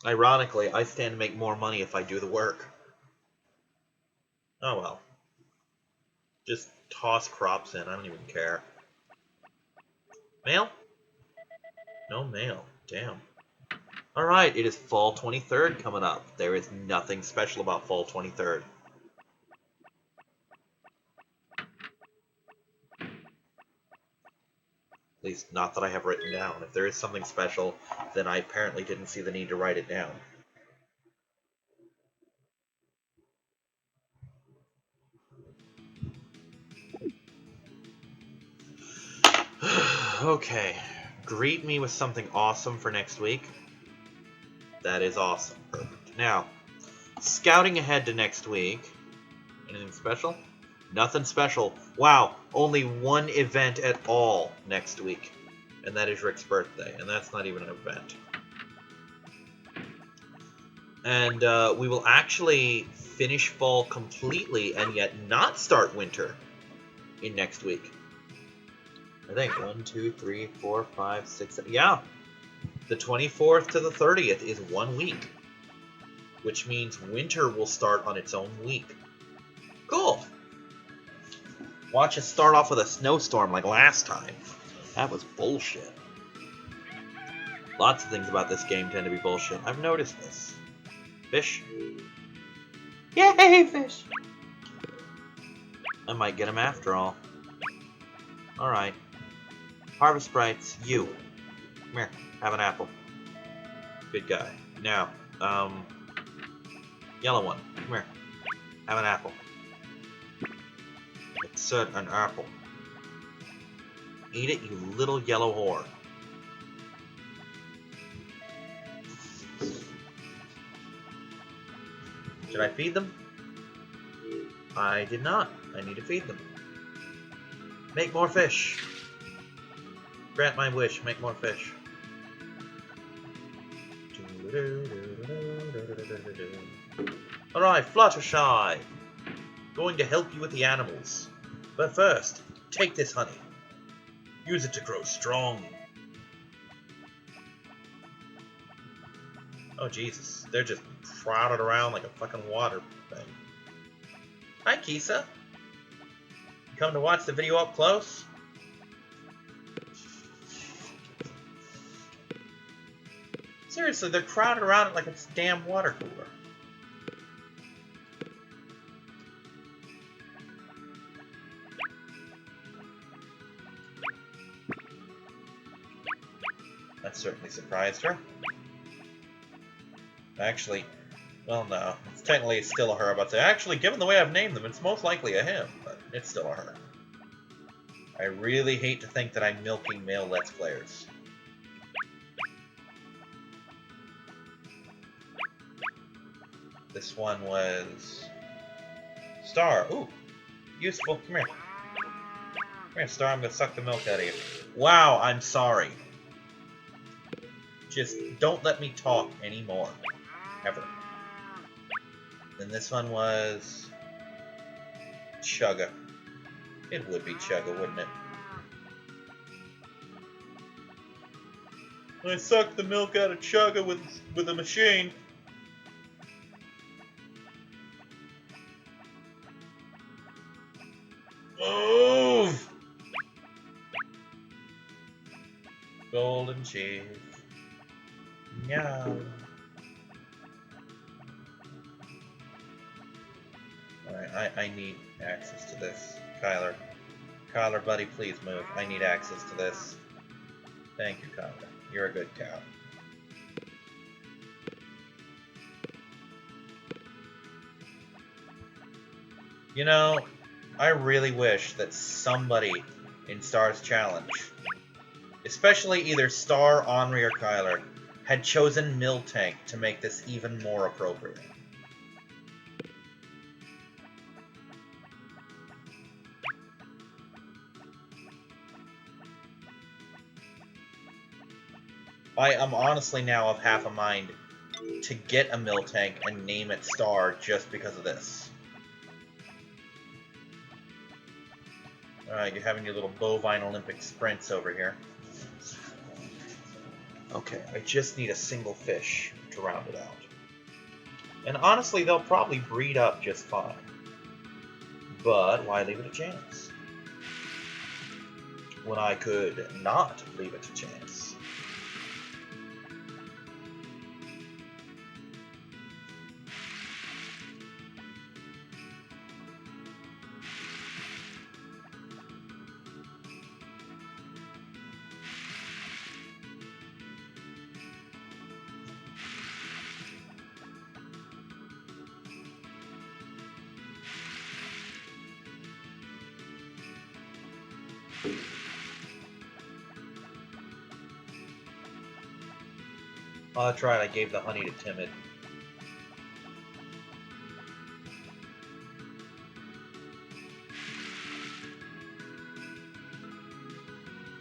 Ironically, I stand to make more money if I do the work. Oh well. Just toss crops in, I don't even care. Mail? No mail. Damn. Alright, it is Fall 23rd coming up. There is nothing special about Fall 23rd. At least, not that I have written down. If there is something special, then I apparently didn't see the need to write it down. Okay. Greet me with something awesome for next week. That is awesome. Perfect. Now, scouting ahead to next week. Anything special? Nothing special. Wow, only one event at all next week. And that is Rick's birthday. And that's not even an event. And we will actually finish fall completely and yet not start winter in next week. I think 1, 2, 3, 4, 5, 6, 7. Yeah. The 24th to the 30th is 1 week. Which means winter will start on its own week. Cool. Watch us start off with a snowstorm like last time. That was bullshit. Lots of things about this game tend to be bullshit. I've noticed this. Fish. Yay, fish! I might get him after all. Alright. Harvest Sprites, you. Come here, have an apple. Good guy. Now, yellow one, come here. Have an apple. It said an apple. Eat it, you little yellow whore. Should I feed them? I did not. I need to feed them. Make more fish. Grant my wish, make more fish. Alright, Fluttershy. Going to help you with the animals. But first, Take this honey. Use it to grow strong. Oh, Jesus. They're just crowded around like a fucking water thing. Hi, Kisa. You come to watch the video up close? Seriously, they're crowded around it like it's a damn water cooler. That certainly surprised her. Actually, well, no. It's technically still a her, but actually, given the way I've named them, it's most likely a him, but it's still a her. I really hate to think that I'm milking male Let's Players. This one was... Star. Ooh. Useful. Come here. Come here, Star. I'm going to suck the milk out of you. Wow, I'm sorry. Just don't let me talk anymore. Ever. Then this one was... Chugga. It would be Chugga, wouldn't it? I sucked the milk out of Chugga with a machine. Move! Golden cheese. Meow. Alright, I need access to this. Kyler. Kyler, buddy, please move. I need access to this. Thank you, Kyler. You're a good cow. You know, I really wish that somebody in Star's challenge, especially either Star, Henri, or Kyler, had chosen Miltank to make this even more appropriate. I am honestly now of half a mind to get a Miltank and name it Star just because of this. Alright, you're having your little bovine Olympic sprints over here. Okay, I just need a single fish to round it out. And honestly, they'll probably breed up just fine. But why leave it a chance? When I could not leave it a chance. Oh, that's right, I gave the honey to Timid.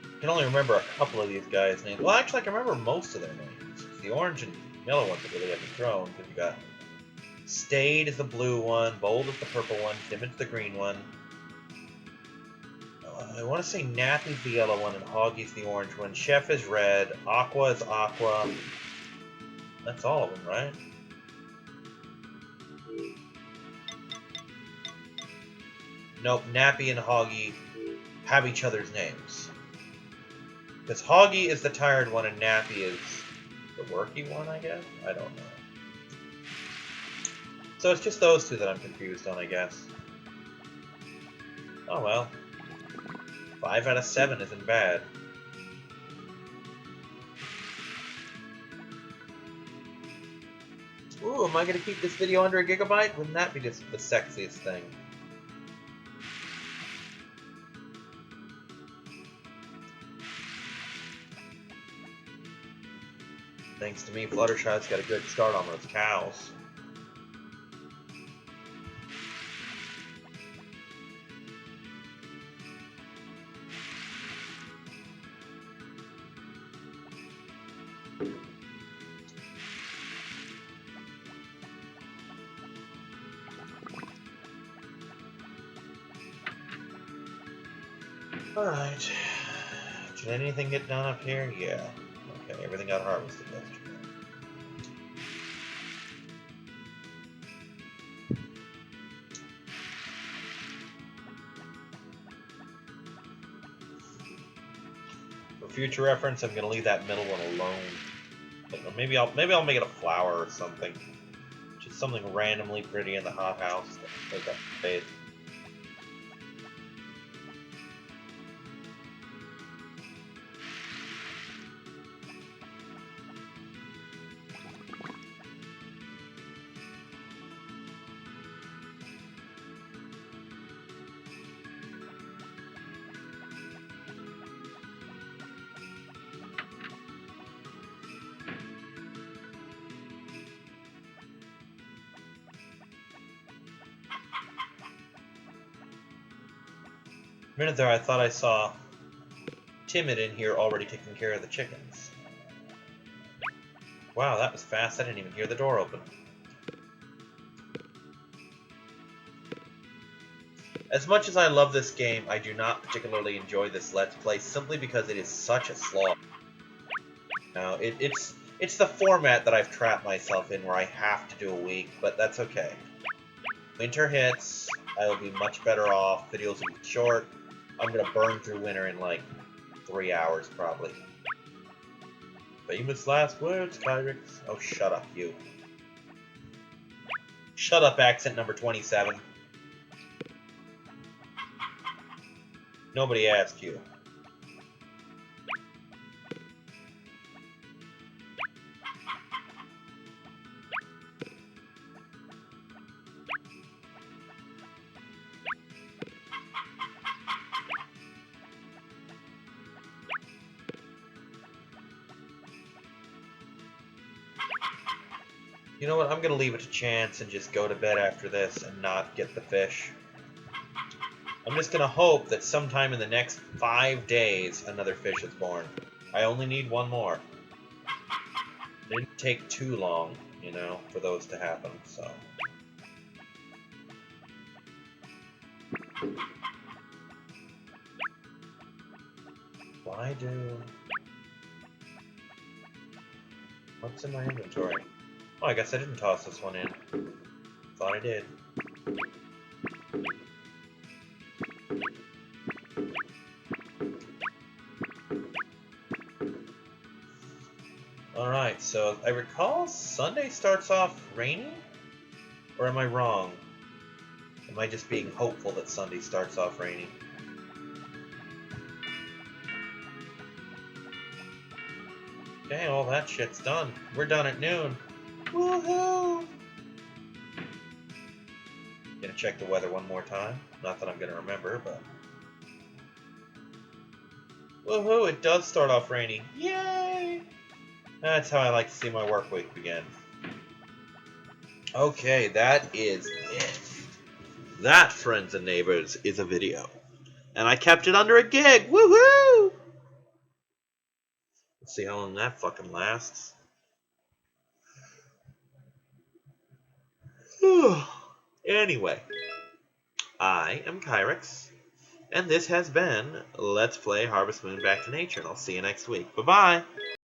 I can only remember a couple of these guys' names. Well, actually, I can remember most of their names. The orange and yellow ones are really have been thrown, because you got Stade is the blue one, Bold is the purple one, Timid's the green one. I want to say Nappy's the yellow one and Hoggy's the orange one. Chef is red, Aqua is aqua. That's all of them, right? Nope, Nappy and Hoggy have each other's names. Because Hoggy is the tired one and Nappy is the worky one, I guess? I don't know. So it's just those two that I'm confused on, I guess. Oh well. 5 out of 7 isn't bad. Ooh, am I going to keep this video under a gigabyte? Wouldn't that be just the sexiest thing? Thanks to me, Fluttershy's got a good start on those cows. Alright. Did anything get done up here? Yeah. Okay, everything got harvested yesterday. For future reference, I'm gonna leave that middle one alone. But maybe I'll make it a flower or something. Just something randomly pretty in the hothouse to make up space. A minute there, I thought I saw Timid in here already taking care of the chickens. Wow, that was fast. I didn't even hear the door open. As much as I love this game, I do not particularly enjoy this Let's Play simply because it is such a slog. Now, it's the format that I've trapped myself in where I have to do a week, but that's okay. Winter hits, I will be much better off, videos will be short. I'm gonna burn through winter in like 3 hours, probably. Famous last words, Kyrix. Oh, shut up, you. Shut up, accent number 27. Nobody asked you. You know what, I'm gonna leave it to chance and just go to bed after this and not get the fish. I'm just gonna hope that sometime in the next 5 days another fish is born. I only need one more. It didn't take too long, you know, for those to happen, so. Why do... What's in my inventory? Oh, I guess I didn't toss this one in. Thought I did. Alright, so I recall Sunday starts off rainy? Or am I wrong? Am I just being hopeful that Sunday starts off rainy? Okay, all that shit's done. We're done at noon. Woohoo! Gonna check the weather one more time. Not that I'm gonna remember, but... Woohoo! It does start off rainy. Yay! That's how I like to see my work week begin. Okay, that is it. That, friends and neighbors, is a video. And I kept it under a gig. Woohoo! Let's see how long that fucking lasts. Anyway, I am Kyrix, and this has been Let's Play Harvest Moon Back to Nature, and I'll see you next week. Bye-bye!